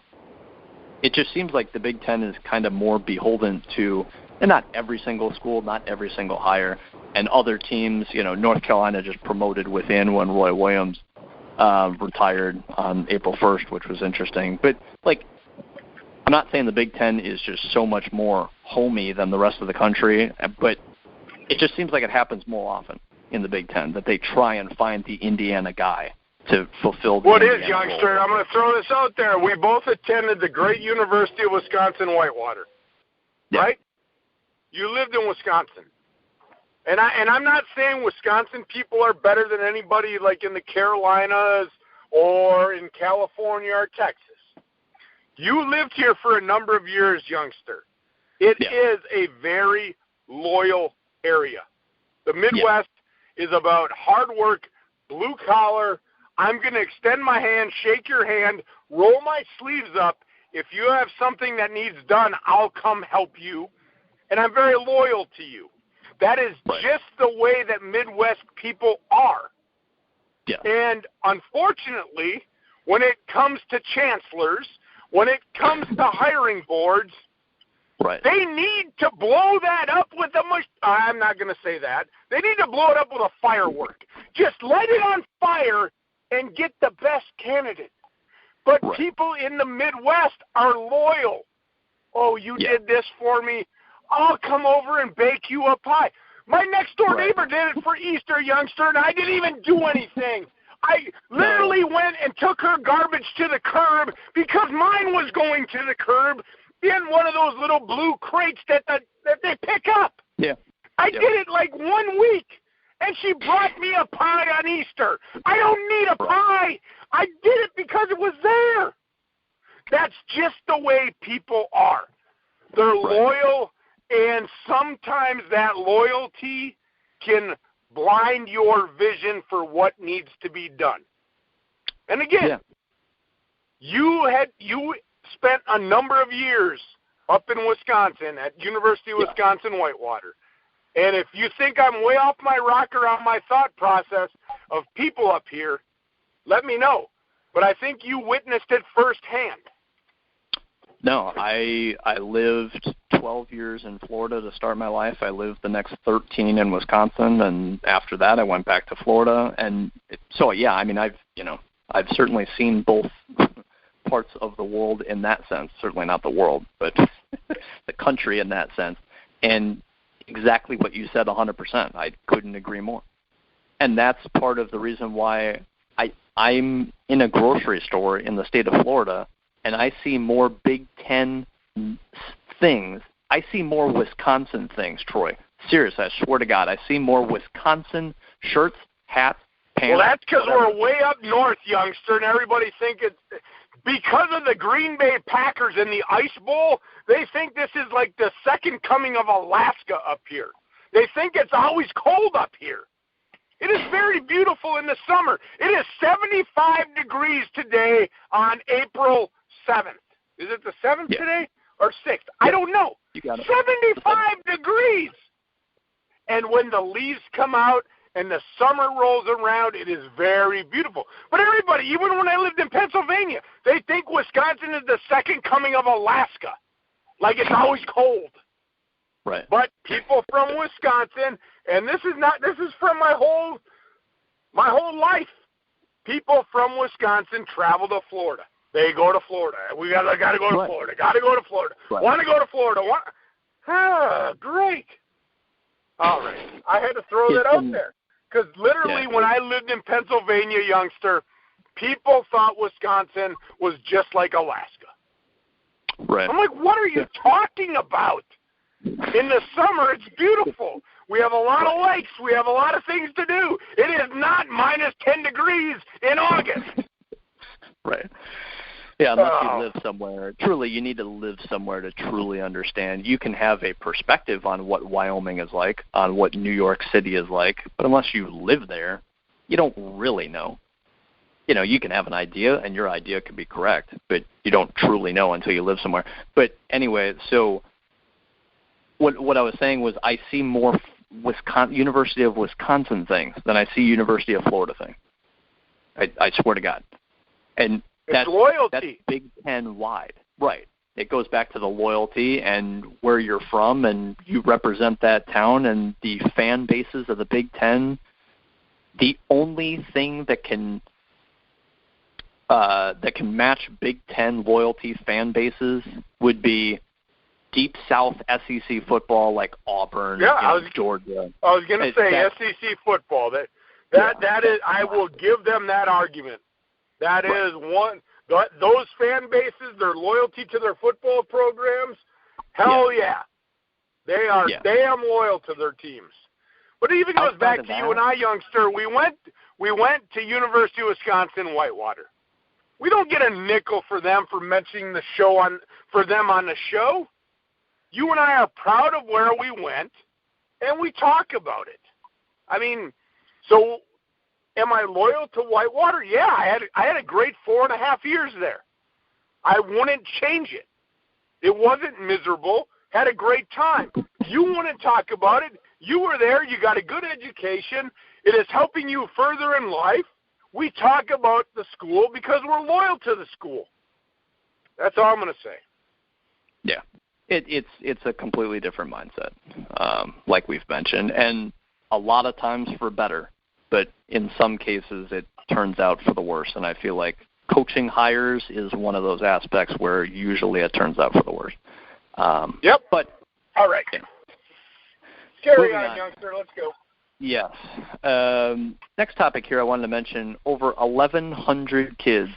It just seems like the Big Ten is kind of more beholden to, and not every single school, not every single hire, and other teams. North Carolina just promoted within when Roy Williams retired on April 1st, which was interesting. But, I'm not saying the Big Ten is just so much more homey than the rest of the country, but it just seems like it happens more often in the Big Ten, that they try and find the Indiana guy to fulfill the Indiana is, youngster? role. I'm going to throw this out there. We both attended the great University of Wisconsin-Whitewater, right? You lived in Wisconsin. And I'm not saying Wisconsin people are better than anybody like in the Carolinas or in California or Texas. You lived here for a number of years, youngster. It is a very loyal area. The Midwest is about hard work, blue collar. I'm going to extend my hand, shake your hand, roll my sleeves up. If you have something that needs done, I'll come help you. And I'm very loyal to you. That is just the way that Midwest people are. Yeah. And unfortunately, when it comes to chancellors, when it comes to hiring boards, they need to blow that up with I'm not going to say that. They need to blow it up with a firework. Just light it on fire and get the best candidate. But people in the Midwest are loyal. Oh, you did this for me. I'll come over and bake you a pie. My next-door neighbor did it for Easter, youngster, and I didn't even do anything. I literally went and took her garbage to the curb because mine was going to the curb in one of those little blue crates that they pick up. Yeah. I did it like 1 week, and she brought me a pie on Easter. I don't need a pie. I did it because it was there. That's just the way people are. They're loyal, and sometimes that loyalty can blind your vision for what needs to be done. And again, you spent a number of years up in Wisconsin at University of Wisconsin-Whitewater. And if you think I'm way off my rocker on my thought process of people up here, let me know. But I think you witnessed it firsthand. No, I lived 12 years in Florida to start my life. I lived the next 13 in Wisconsin, and after that I went back to Florida. And so, yeah, I mean, I've certainly seen both parts of the world in that sense. Certainly not the world, but the country in that sense. And exactly what you said, 100%. I couldn't agree more. And that's part of the reason why I'm in a grocery store in the state of Florida, and I see more Big Ten things. I see more Wisconsin things, Troy. Seriously, I swear to God, I see more Wisconsin shirts, hats, pants. Well, that's because whatever. we're way up north, youngster, and everybody think it's because of the Green Bay Packers in the Ice Bowl. They think this is like the second coming of Alaska up here. They think it's always cold up here. It is very beautiful in the summer. It is 75 degrees today on April 7th. Is it the 7th today or 6th? I don't know. You got it. 75 degrees. And when the leaves come out and the summer rolls around, it is very beautiful. But everybody, even when I lived in Pennsylvania, they think Wisconsin is the second coming of Alaska, like it's always cold. Right. But people from Wisconsin, and this is from my whole life. People from Wisconsin travel to Florida. They go to Florida. We got to go to Florida. Got to go to Florida. Right. Want to go to Florida? Great. All right. I had to throw that out there because literally when I lived in Pennsylvania, youngster, people thought Wisconsin was just like Alaska. Right. I'm like, what are you talking about? In the summer, it's beautiful. We have a lot of lakes. We have a lot of things to do. It is not minus 10 degrees in August. Right. Yeah, unless you live somewhere. Truly, you need to live somewhere to truly understand. You can have a perspective on what Wyoming is like, on what New York City is like, but unless you live there, you don't really know. You know, you can have an idea, and your idea could be correct, but you don't truly know until you live somewhere. But anyway, so what I was saying was I see more University of Wisconsin things than I see University of Florida things. I swear to God. And that's Big Ten wide. Right. It goes back to the loyalty and where you're from, and you represent that town and the fan bases of the Big Ten. The only thing that can match Big Ten loyalty fan bases would be Deep South SEC football like Auburn, Georgia. I was going to say SEC football. That is, I will give them that argument. That is one. Those fan bases, their loyalty to their football programs, hell yeah. They are damn loyal to their teams. But it even goes back to you and I, youngster. We went to University of Wisconsin Whitewater. We don't get a nickel for them for mentioning the show for them on the show. You and I are proud of where we went, and we talk about it. I mean, so am I loyal to Whitewater? Yeah, I had a great 4.5 years there. I wouldn't change it. It wasn't miserable. Had a great time. You want to talk about it. You were there. You got a good education. It is helping you further in life. We talk about the school because we're loyal to the school. That's all I'm going to say. Yeah. It's a completely different mindset, like we've mentioned, and a lot of times for better, but in some cases it turns out for the worse, and I feel like coaching hires is one of those aspects where usually it turns out for the worse. Yep. But all right. Yeah. Carry on, youngster. Let's go. Yes. Next topic here I wanted to mention, over 1,100 kids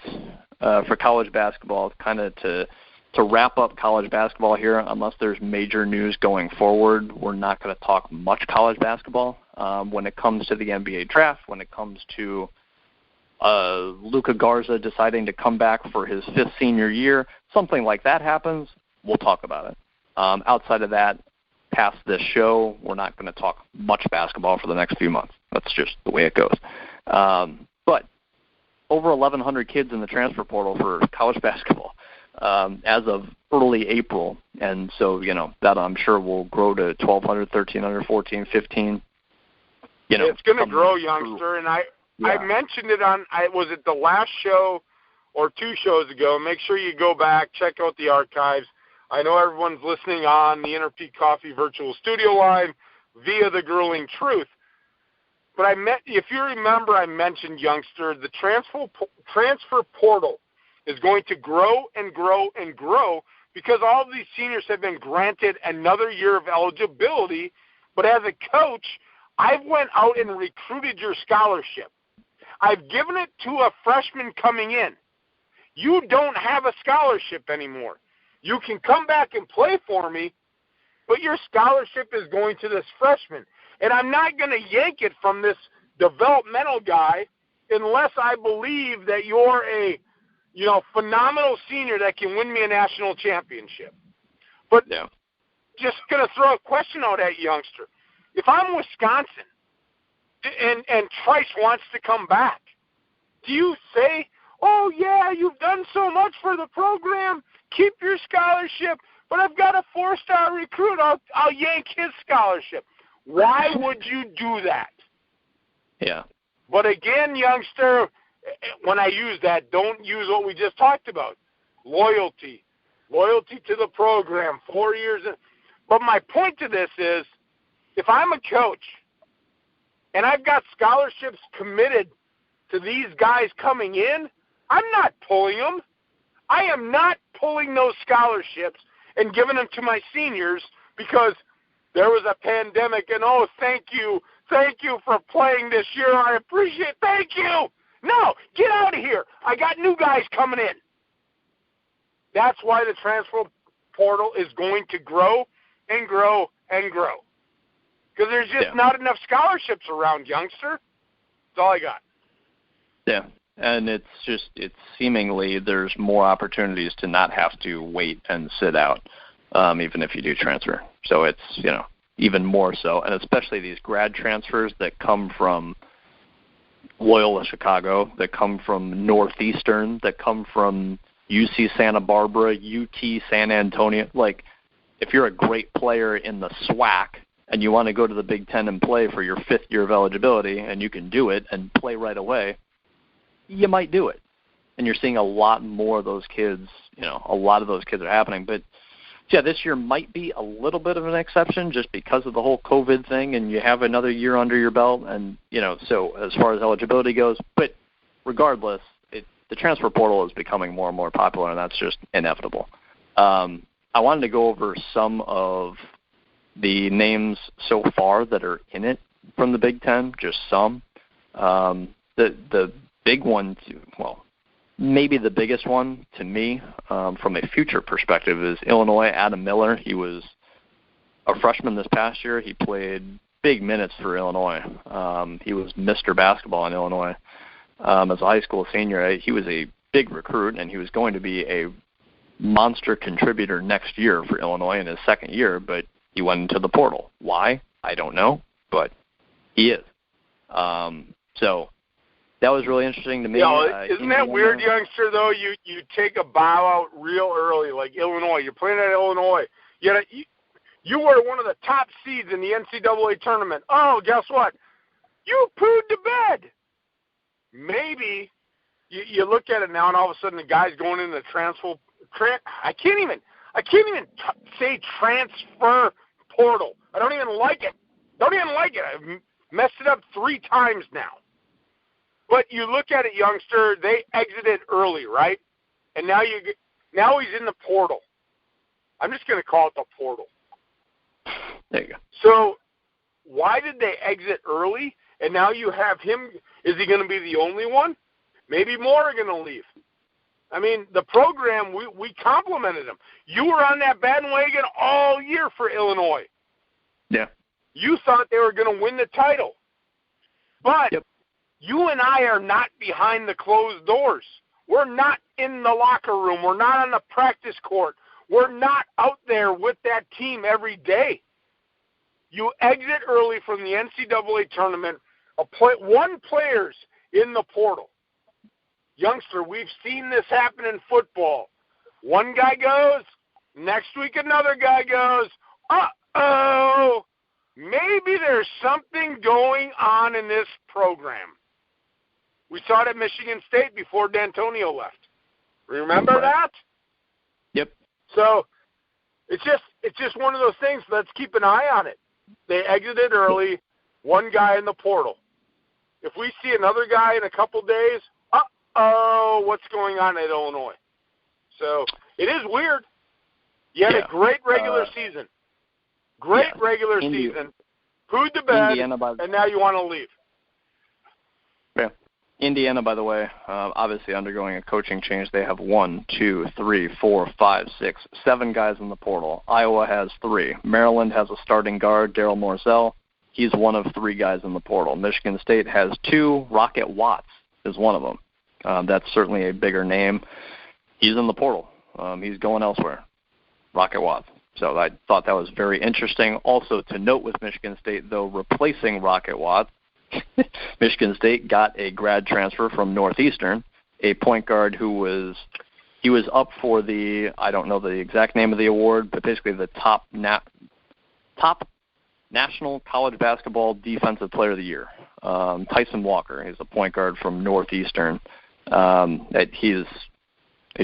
for college basketball, kind of to wrap up college basketball here. Unless there's major news going forward, we're not going to talk much college basketball. When it comes to the NBA draft, when it comes to Luka Garza deciding to come back for his 5th senior year, something like that happens, we'll talk about it. Outside of that, past this show, we're not going to talk much basketball for the next few months. That's just the way it goes. But over 1,100 kids in the transfer portal for college basketball as of early April. And so, that I'm sure will grow to 1,200, 1,300, 14, 15. It's going to grow, youngster. And I mentioned it was it the last show or 2 shows ago. Make sure you go back, check out the archives. I know everyone's listening on the Inter Peak Coffee virtual studio line via the Grueling Truth. But if you remember, I mentioned, Youngster, the transfer portal is going to grow and grow and grow because all of these seniors have been granted another year of eligibility. But as a coach, I've went out and recruited your scholarship. I've given it to a freshman coming in. You don't have a scholarship anymore. You can come back and play for me, but your scholarship is going to this freshman. And I'm not going to yank it from this developmental guy unless I believe that you're a, phenomenal senior that can win me a national championship. But just going to throw a question out at Youngster. If I'm Wisconsin and Trice wants to come back, do you say, oh, yeah, you've done so much for the program, keep your scholarship, but I've got a 4-star recruit, I'll yank his scholarship? Why would you do that? Yeah. But again, Youngster, when I use that, don't use what we just talked about. Loyalty to the program, 4 years. But my point to this is, if I'm a coach and I've got scholarships committed to these guys coming in, I'm not pulling them. I am not pulling those scholarships and giving them to my seniors because there was a pandemic and, oh, thank you for playing this year. I appreciate it. Thank you. No, get out of here. I got new guys coming in. That's why the transfer portal is going to grow and grow and grow. Because there's just not enough scholarships around, Youngster. That's all I got. Yeah, and it's seemingly there's more opportunities to not have to wait and sit out, even if you do transfer. So it's, even more so, and especially these grad transfers that come from Loyola Chicago, that come from Northeastern, that come from UC Santa Barbara, UT San Antonio. Like, if you're a great player in the SWAC and you want to go to the Big Ten and play for your 5th year of eligibility and you can do it and play right away, you might do it. And you're seeing a lot more of those kids, a lot of those kids are happening. But, yeah, this year might be a little bit of an exception just because of the whole COVID thing and you have another year under your belt and, so as far as eligibility goes. But regardless, the transfer portal is becoming more and more popular, and that's just inevitable. I wanted to go over some of the names so far that are in it from the Big Ten, just some. The big one, maybe the biggest one to me from a future perspective is Illinois, Adam Miller. He was a freshman this past year. He played big minutes for Illinois. He was Mr. Basketball in Illinois. As a high school senior, he was a big recruit, and he was going to be a monster contributor next year for Illinois in his 2nd year, but he went into the portal. Why? I don't know, but he is. So that was really interesting to me. Isn't that weird, Youngster, though? You take a bow out real early, like Illinois. You're playing at Illinois. You were one of the top seeds in the NCAA tournament. Oh, guess what? You pooed to bed. Maybe you look at it now, and all of a sudden the guy's going into the transfer. I can't even say transfer portal. I don't even like it. I've messed it up 3 times now. But you look at it, Youngster, they exited early, right? And now he's in the portal. I'm just going to call it the portal. There you go. So why did they exit early? And now you have him. Is he going to be the only one? Maybe more are going to leave. I mean, the program, we complimented him. You were on that bandwagon all year for Illinois. Yeah. You thought they were going to win the title. But you and I are not behind the closed doors. We're not in the locker room. We're not on the practice court. We're not out there with that team every day. You exit early from the NCAA tournament. One player's in the portal. Youngster, we've seen this happen in football. One guy goes, next week another guy goes, uh-oh, maybe there's something going on in this program. We saw it at Michigan State before D'Antonio left. Remember that? Yep. So it's just one of those things. Let's keep an eye on it. They exited early, one guy in the portal. If we see another guy in a couple days, what's going on at Illinois? So it is weird. You had a great regular season. Regular season. Pooed the bed, and now you want to leave. Yeah. Indiana, by the way, obviously undergoing a coaching change. They have 1, 2, 3, 4, 5, 6, 7 guys in the portal. Iowa has 3. Maryland has a starting guard, Daryl Morzell. He's one of 3 guys in the portal. Michigan State has 2. Rocket Watts is one of them. That's certainly a bigger name. He's in the portal. He's going elsewhere. Rocket Watts. So I thought that was very interesting. Also to note with Michigan State, though, replacing Rocket Watts, Michigan State got a grad transfer from Northeastern, a point guard who was up for the, I don't know the exact name of the award, but basically the top National College Basketball Defensive Player of the Year. Tyson Walker is a point guard from Northeastern. He's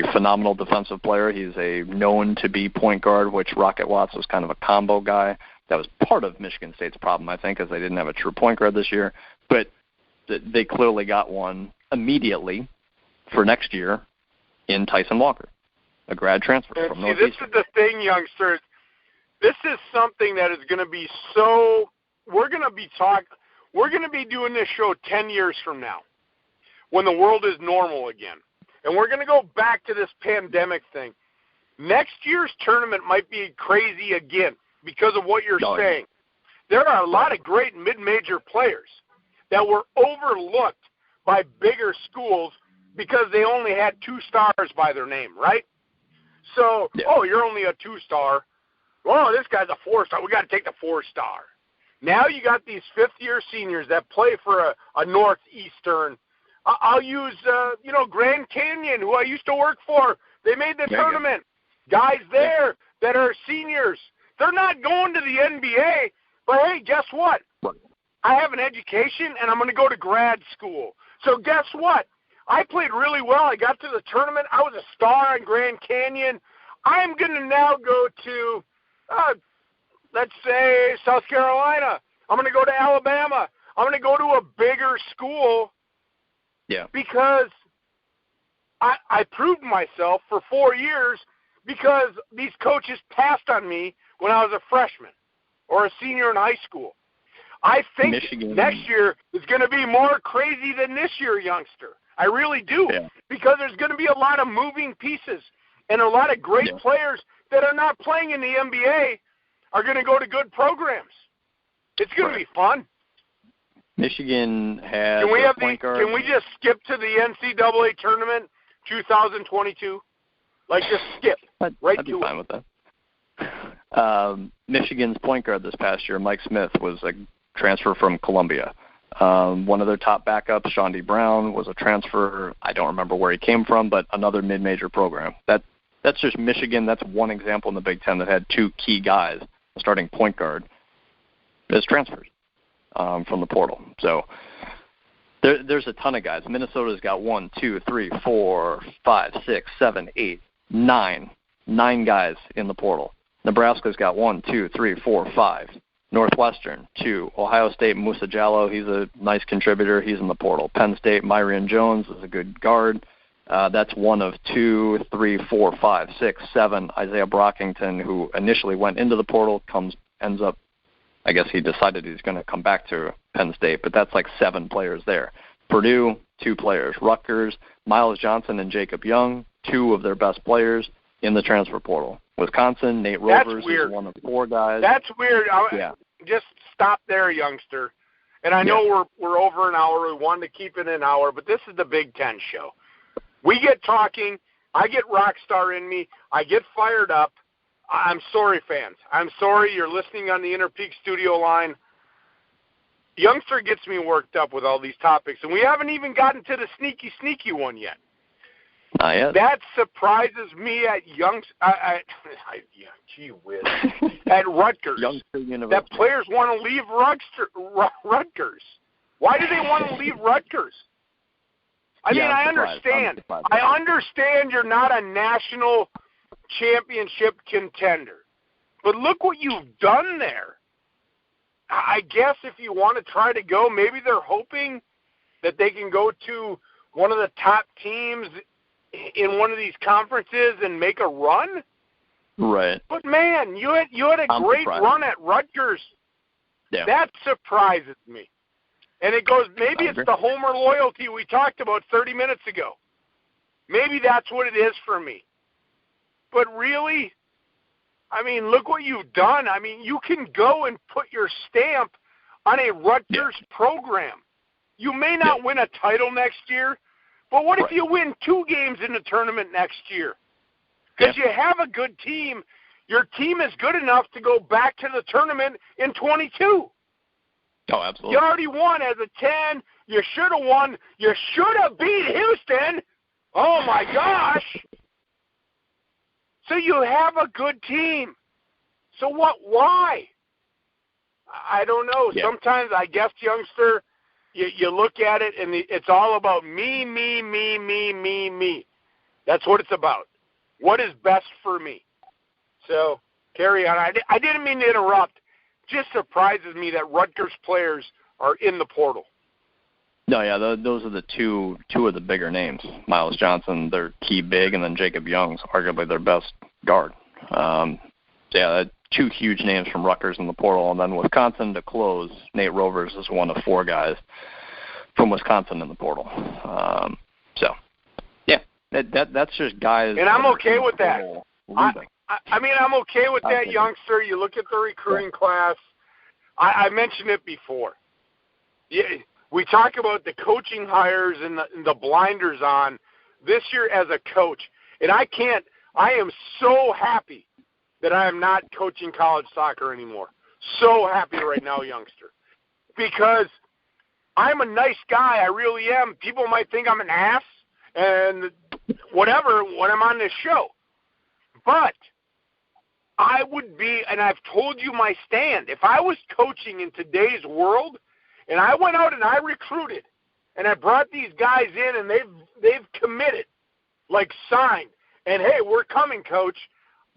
a phenomenal defensive player. He's a known to be point guard, which Rocket Watts was kind of a combo guy. That was part of Michigan State's problem, I think, because they didn't have a true point guard this year. But they clearly got one immediately for next year in Tyson Walker, a grad transfer from Northeastern. This is the thing, youngsters. This is something that is going to be so – we're going to be doing this show 10 years from now when the world is normal again. And we're going to go back to this pandemic thing. Next year's tournament might be crazy again because of what you're saying. There are a lot of great mid-major players that were overlooked by bigger schools because they only had 2 stars by their name, right? So, you're only a 2-star. Oh, this guy's a 4-star. We got to take the 4-star. Now you got these 5th-year seniors that play for a Northeastern. I'll use, Grand Canyon, who I used to work for. They made the tournament. Guys there that are seniors. They're not going to the NBA, but, hey, guess what? I have an education, and I'm going to go to grad school. So guess what? I played really well. I got to the tournament. I was a star in Grand Canyon. I'm going to now go to, let's say, South Carolina. I'm going to go to Alabama. I'm going to go to a bigger school. Yeah. Because I proved myself for 4 years because these coaches passed on me when I was a freshman or a senior in high school. I think next year is going to be more crazy than this year, youngster. I really do. Yeah. Because there's going to be a lot of moving pieces and a lot of great players that are not playing in the NBA are going to go to good programs. It's going to be fun. Michigan has point guard. Can we just skip to the NCAA Tournament 2022? Like, just skip I'd be fine with that. Michigan's point guard this past year, Mike Smith, was a transfer from Columbia. One of their top backups, Shawnee Brown, was a transfer. I don't remember where he came from, but another mid-major program. That's just Michigan. That's one example in the Big Ten that had 2 key guys, starting point guard, as transfers from the portal. So there's a ton of guys. Minnesota's got 1, 2, 3, 4, 5, 6, 7, 8, 9 guys in the portal. Nebraska's got 1, 2, 3, 4, 5. Northwestern, 2. Ohio State, Musa Jallow, he's a nice contributor. He's in the portal. Penn State, Myrion Jones is a good guard. That's 1 of 2, 3, 4, 5, 6, 7. Isaiah Brockington, who initially went into the portal, ends up, I guess he decided he's going to come back to Penn State, but that's like 7 players there. Purdue, 2 players. Rutgers, Miles Johnson and Jacob Young, 2 of their best players in the transfer portal. Wisconsin, Nate Rovers is 1 of 4 guys. That's weird. Just stop there, youngster. And I know we're over an hour. We wanted to keep it an hour, but this is the Big Ten show. We get talking. I get rock star in me. I get fired up. I'm sorry, fans. I'm sorry you're listening on the Interpeak studio line. Youngster gets me worked up with all these topics, and we haven't even gotten to the sneaky one yet. Not yet. That surprises me at gee whiz, at Rutgers. Youngster University. That players want to leave Rutgers. Why do they want to leave Rutgers? I mean, I surprised. understand. I understand you're not a national championship contender. But look what you've done there. I guess if you want to try to go, maybe they're hoping that they can go to one of the top teams in one of these conferences and make a run. Right. But, man, you had a great run at Rutgers. Yeah. That surprises me. And it goes, maybe it's the Homer loyalty we talked about 30 minutes ago. Maybe that's what it is for me. But really, I mean, look what you've done. I mean, you can go and put your stamp on a Rutgers program. You may not win a title next year, but what if you win 2 games in the tournament next year? Because you have a good team. Your team is good enough to go back to the tournament in 22. Oh, absolutely. You already won as a 10. You should have won. You should have beat Houston. Oh, my gosh. So you have a good team. So why? I don't know. Yeah. Sometimes, I guess, youngster, you look at it, and it's all about me, me, me, me, me, me. That's what it's about. What is best for me? So, carry on. I didn't mean to interrupt. Just surprises me that Rutgers players are in the portal. No, yeah, those are the two of the bigger names. Miles Johnson, their key big, and then Jacob Young's arguably their best guard. Yeah, 2 huge names from Rutgers in the portal, and then Wisconsin to close. Nate Rovers is one of 4 guys from Wisconsin in the portal. So, yeah, that's just guys. And I'm okay with that. I mean, I'm okay with that, Okay. youngster. You look at the recruiting class. I mentioned it before. Yeah, we talk about the coaching hires and the blinders on this year as a coach. And I am so happy that I am not coaching college soccer anymore. So happy right now, youngster. Because I'm a nice guy. I really am. People might think I'm an ass and whatever when I'm on this show. But I would be, and I've told you my stand, if I was coaching in today's world and I went out and I recruited and I brought these guys in and they've committed, like signed, and hey, we're coming, coach,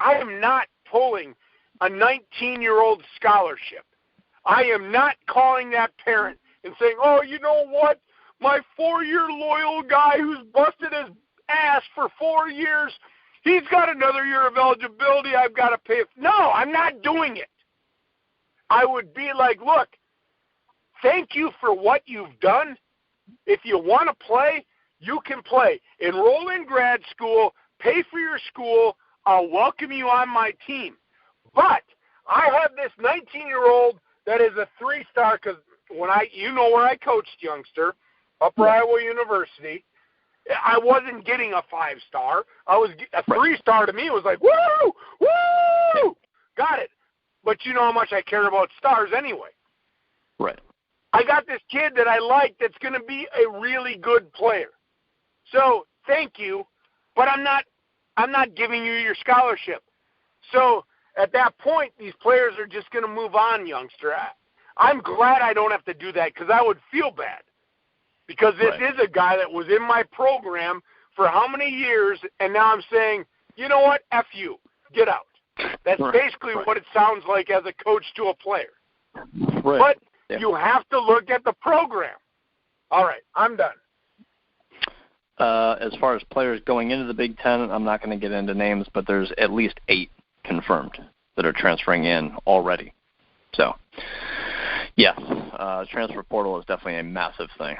I am not pulling a 19-year-old scholarship. I am not calling that parent and saying, oh, you know what, my 4-year loyal guy who's busted his ass for 4 years, he's got another year of eligibility, I've got to pay. No, I'm not doing it. I would be like, look, thank you for what you've done. If you want to play, you can play. Enroll in grad school, pay for your school, I'll welcome you on my team. But I have this 19-year-old that is a 3-star because you know where I coached, youngster, Upper Iowa University. I wasn't getting a 5-star. I was a 3-star to me. It was like, woo, woo, got it. But you know how much I care about stars anyway. Right. I got this kid that I like that's going to be a really good player. So thank you, but I'm not giving you your scholarship. So at that point, these players are just going to move on, youngster. I'm glad I don't have to do that because I would feel bad. Because this is a guy that was in my program for how many years, and now I'm saying, you know what, F you, get out. That's basically what it sounds like as a coach to a player. Right. But you have to look at the program. All right, I'm done. As far as players going into the Big Ten, I'm not going to get into names, but there's at least 8 confirmed that are transferring in already. So, yes, transfer portal is definitely a massive thing.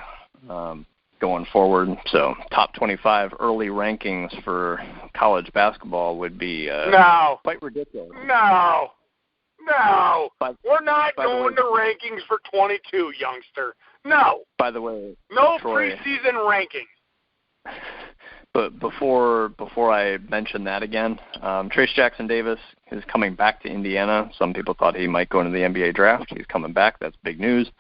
Going forward. So top 25 early rankings for college basketball would be quite ridiculous. No. We're not going to rankings for 22, youngster. No. By the way, no Troy, preseason ranking. But before I mention that again, Trace Jackson Davis is coming back to Indiana. Some people thought he might go into the NBA draft. He's coming back. That's big news.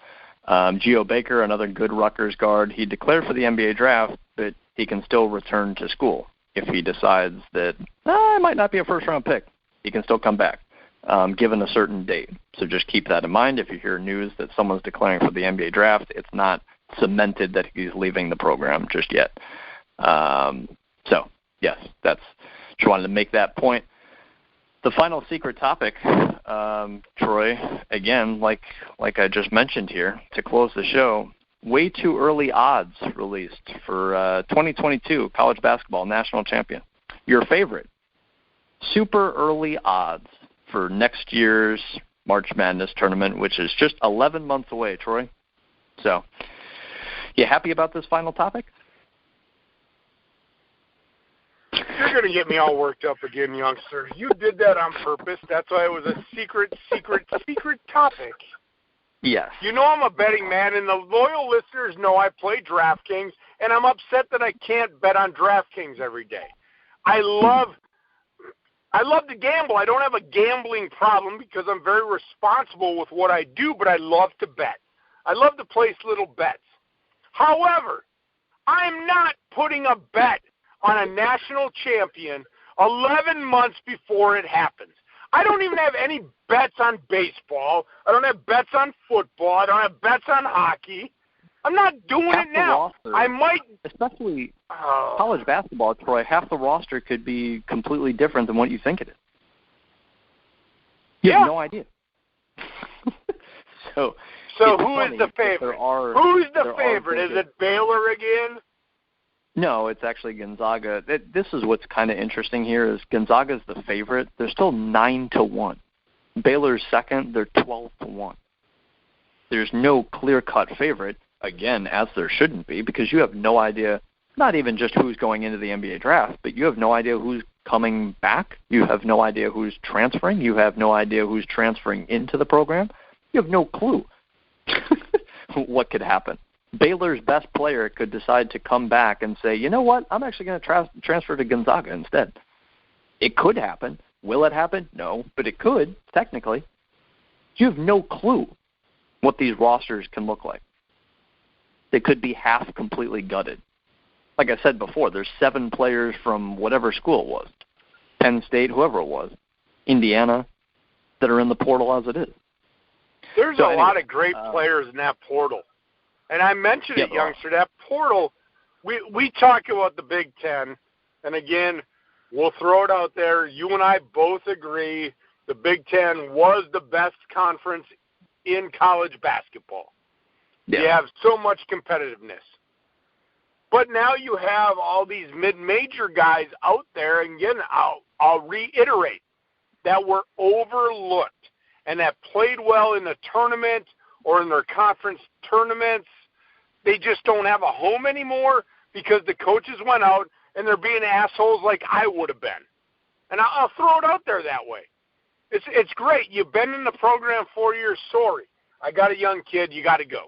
Geo Baker, another good Rutgers guard, he declared for the NBA draft, but he can still return to school if he decides that it might not be a first-round pick. He can still come back, given a certain date. So just keep that in mind. If you hear news that someone's declaring for the NBA draft, it's not cemented that he's leaving the program just yet. So, yes, just wanted to make that point. The final secret topic, Troy, again, like I just mentioned here, to close the show, way too early odds released for 2022 college basketball national champion. Your favorite, super early odds for next year's March Madness tournament, which is just 11 months away, Troy. So, you happy about this final topic? You're going to get me all worked up again, youngster. You did that on purpose. That's why it was a secret topic. Yes. You know I'm a betting man, and the loyal listeners know I play DraftKings, and I'm upset that I can't bet on DraftKings every day. I love to gamble. I don't have a gambling problem because I'm very responsible with what I do, but I love to bet. I love to place little bets. However, I'm not putting a bet on a national champion 11 months before it happens. I don't even have any bets on baseball. I don't have bets on football. I don't have bets on hockey. I'm not doing it now. Roster, I might. Especially college basketball, Troy, half the roster could be completely different than what you think it is. You have no idea. So who is the favorite? Who's the favorite? Is it Baylor again? No, it's actually Gonzaga. This is what's kind of interesting here is Gonzaga's the favorite. They're still 9-1. Baylor's second. They're 12-1. There's no clear-cut favorite, again, as there shouldn't be, because you have no idea, not even just who's going into the NBA draft, but you have no idea who's coming back. You have no idea who's transferring. You have no idea who's transferring into the program. You have no clue what could happen. Baylor's best player could decide to come back and say, you know what, I'm actually going to transfer to Gonzaga instead. It could happen. Will it happen? No, but it could, technically. You have no clue what these rosters can look like. They could be half completely gutted. Like I said before, there's 7 players from whatever school it was, Penn State, whoever it was, Indiana, that are in the portal as it is. There's a lot of great players in that portal. And I mentioned it, youngster, that portal, we talk about the Big Ten, and again, we'll throw it out there. You and I both agree the Big Ten was the best conference in college basketball. Yeah. You have so much competitiveness. But now you have all these mid-major guys out there, and again, I'll reiterate, that were overlooked and that played well in the tournament or in their conference tournaments. They just don't have a home anymore because the coaches went out and they're being assholes like I would have been. And I'll throw it out there that way. It's great. You've been in the program 4 years. Sorry. I got a young kid. You got to go.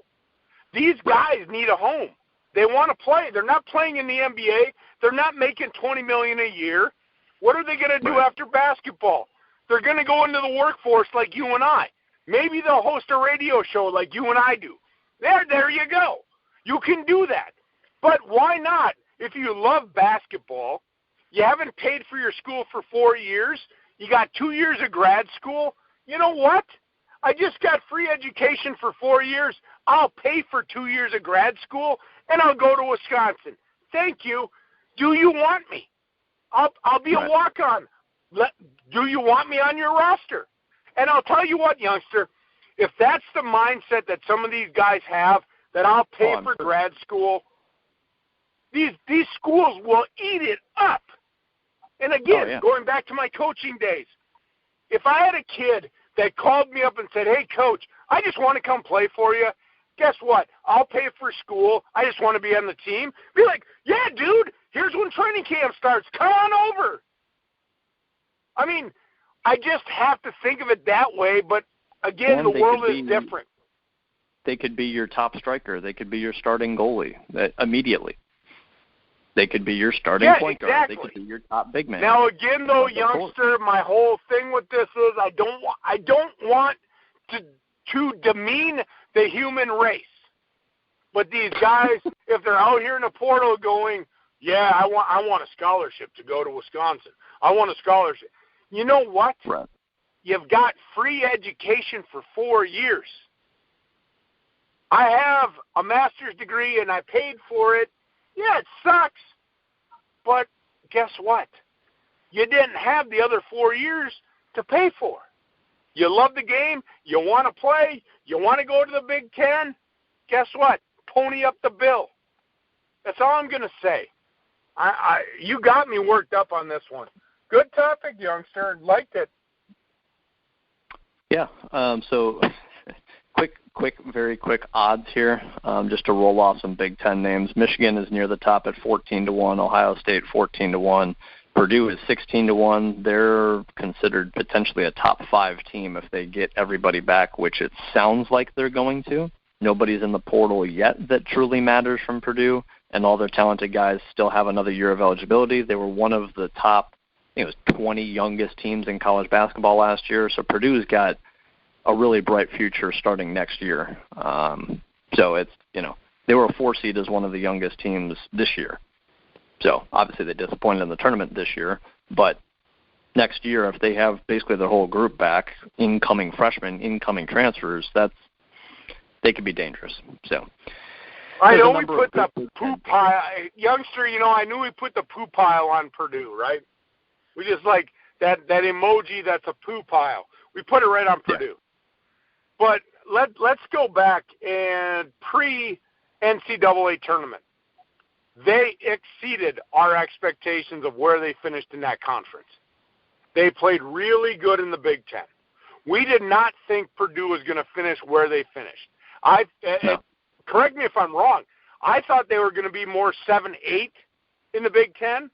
These guys need a home. They want to play. They're not playing in the NBA. They're not making $20 million a year. What are they going to do after basketball? They're going to go into the workforce like you and I. Maybe they'll host a radio show like you and I do. There you go. You can do that. But why not? If you love basketball, you haven't paid for your school for 4 years, you got 2 years of grad school, you know what? I just got free education for 4 years. I'll pay for 2 years of grad school, and I'll go to Wisconsin. Thank you. Do you want me? I'll be a walk-on. Do you want me on your roster? And I'll tell you what, youngster, if that's the mindset that some of these guys have, that I'll pay for grad school, these schools will eat it up. And again, going back to my coaching days, if I had a kid that called me up and said, hey, coach, I just want to come play for you, guess what? I'll pay for school. I just want to be on the team. Be like, yeah, dude, here's when training camp starts. Come on over. I mean, I just have to think of it that way, but again, the world is different. They could be your top striker. They could be your starting goalie immediately. They could be your starting point guard. They could be your top big man. Now, again, though, youngster, my whole thing with this is I don't want to demean the human race. But these guys, if they're out here in the portal going, yeah, I want a scholarship to go to Wisconsin. I want a scholarship. You know what? Right. You've got free education for 4 years. I have a master's degree and I paid for it. Yeah, it sucks. But guess what? You didn't have the other 4 years to pay for. You love the game. You want to play. You want to go to the Big Ten. Guess what? Pony up the bill. That's all I'm going to say. You got me worked up on this one. Good topic, youngster. Liked it. Yeah. So very quick odds here, just to roll off some Big Ten names. Michigan is near the top at 14-1. Ohio State 14-1. Purdue is 16-1. They're considered potentially a top 5 team if they get everybody back, which it sounds like they're going to. Nobody's in the portal yet that truly matters from Purdue, and all their talented guys still have another year of eligibility. They were one of the top, I think it was 20 youngest teams in college basketball last year, so Purdue's got a really bright future starting next year. So it's, they were a 4 seed as one of the youngest teams this year. So obviously they disappointed in the tournament this year, but next year if they have basically their whole group back, incoming freshmen, incoming transfers, they could be dangerous. So I know we put the poop pile, youngster. I knew we put the poop pile on Purdue, right? We just like that emoji. That's a poo pile. We put it right on Purdue. But let's go back and pre-NCAA tournament. They exceeded our expectations of where they finished in that conference. They played really good in the Big Ten. We did not think Purdue was going to finish where they finished. Correct me if I'm wrong. I thought they were going to be more 7-8 in the Big Ten.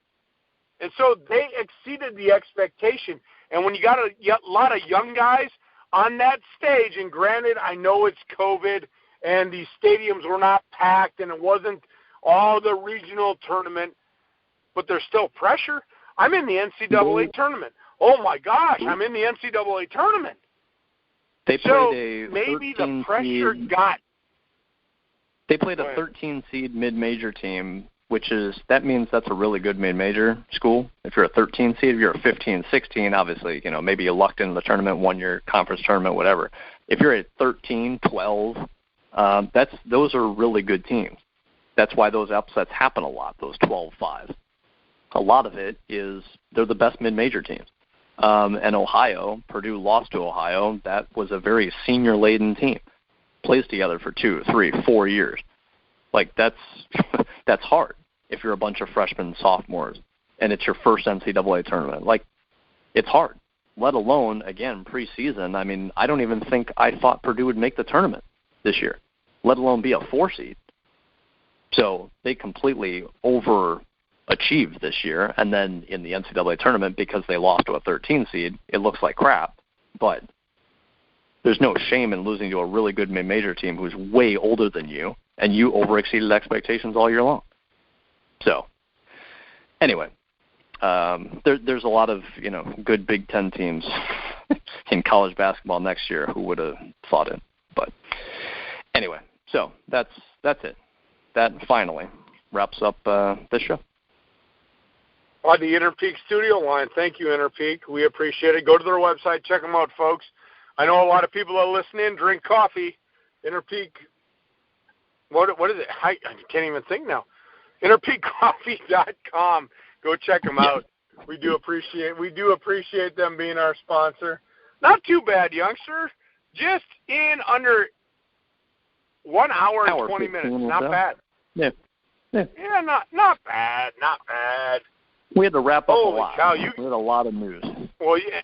And so they exceeded the expectation. And when you got a lot of young guys on that stage, and granted, I know it's COVID and these stadiums were not packed and it wasn't all the regional tournament, but there's still pressure. I'm in the NCAA tournament. Oh, my gosh, I'm in the NCAA tournament. They played maybe the pressure got. They played a 13 seed mid-major team, that means that's a really good mid-major school. If you're a 13 seed, if you're a 15, 16, obviously, maybe you lucked into the tournament, won your conference tournament, whatever. If you're at 13, 12, those are really good teams. That's why those upsets happen a lot, those 12-5. A lot of it is they're the best mid-major teams. And Ohio, Purdue lost to Ohio. That was a very senior-laden team. Plays together for 2, 3, 4 years. Like, that's hard if you're a bunch of freshmen, sophomores, and it's your first NCAA tournament. Like, it's hard, let alone, again, preseason. I mean, I don't even think I thought Purdue would make the tournament this year, let alone be a 4 seed. So they completely overachieved this year, and then in the NCAA tournament, because they lost to a 13 seed, it looks like crap. But there's no shame in losing to a really good mid-major team who's way older than you, and you overexceeded expectations all year long. So anyway, there's a lot of good Big Ten teams in college basketball next year who would have thought it. But anyway, so that's it. That finally wraps up this show. On the Interpeak studio line. Thank you, Interpeak. We appreciate it. Go to their website. Check them out, folks. I know a lot of people that listen in drink coffee. Interpeak. What is it? I can't even think now. InterpeakCoffee.com. Go check them out. We do appreciate them being our sponsor. Not too bad, youngster. Just in under 1 hour and 20 minutes. Not bad. Yeah, not bad. We had to wrap up a lot. Cow, we had a lot of news. Well, yeah,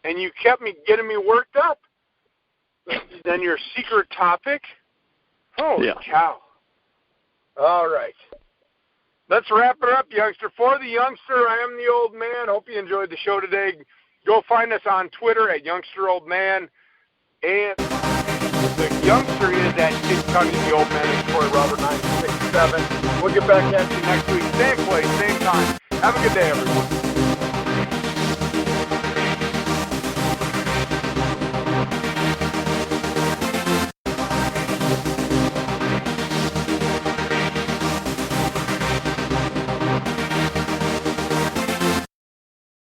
and you kept getting me worked up. Then your secret topic. Holy cow. All right. Let's wrap it up, youngster. For the youngster, I am the old man. Hope you enjoyed the show today. Go find us on Twitter at YoungsterOldMan. And the youngster is at Kentucky, the old man, Troy Robert 967. We'll get back at you next week. Same place, same time. Have a good day, everyone.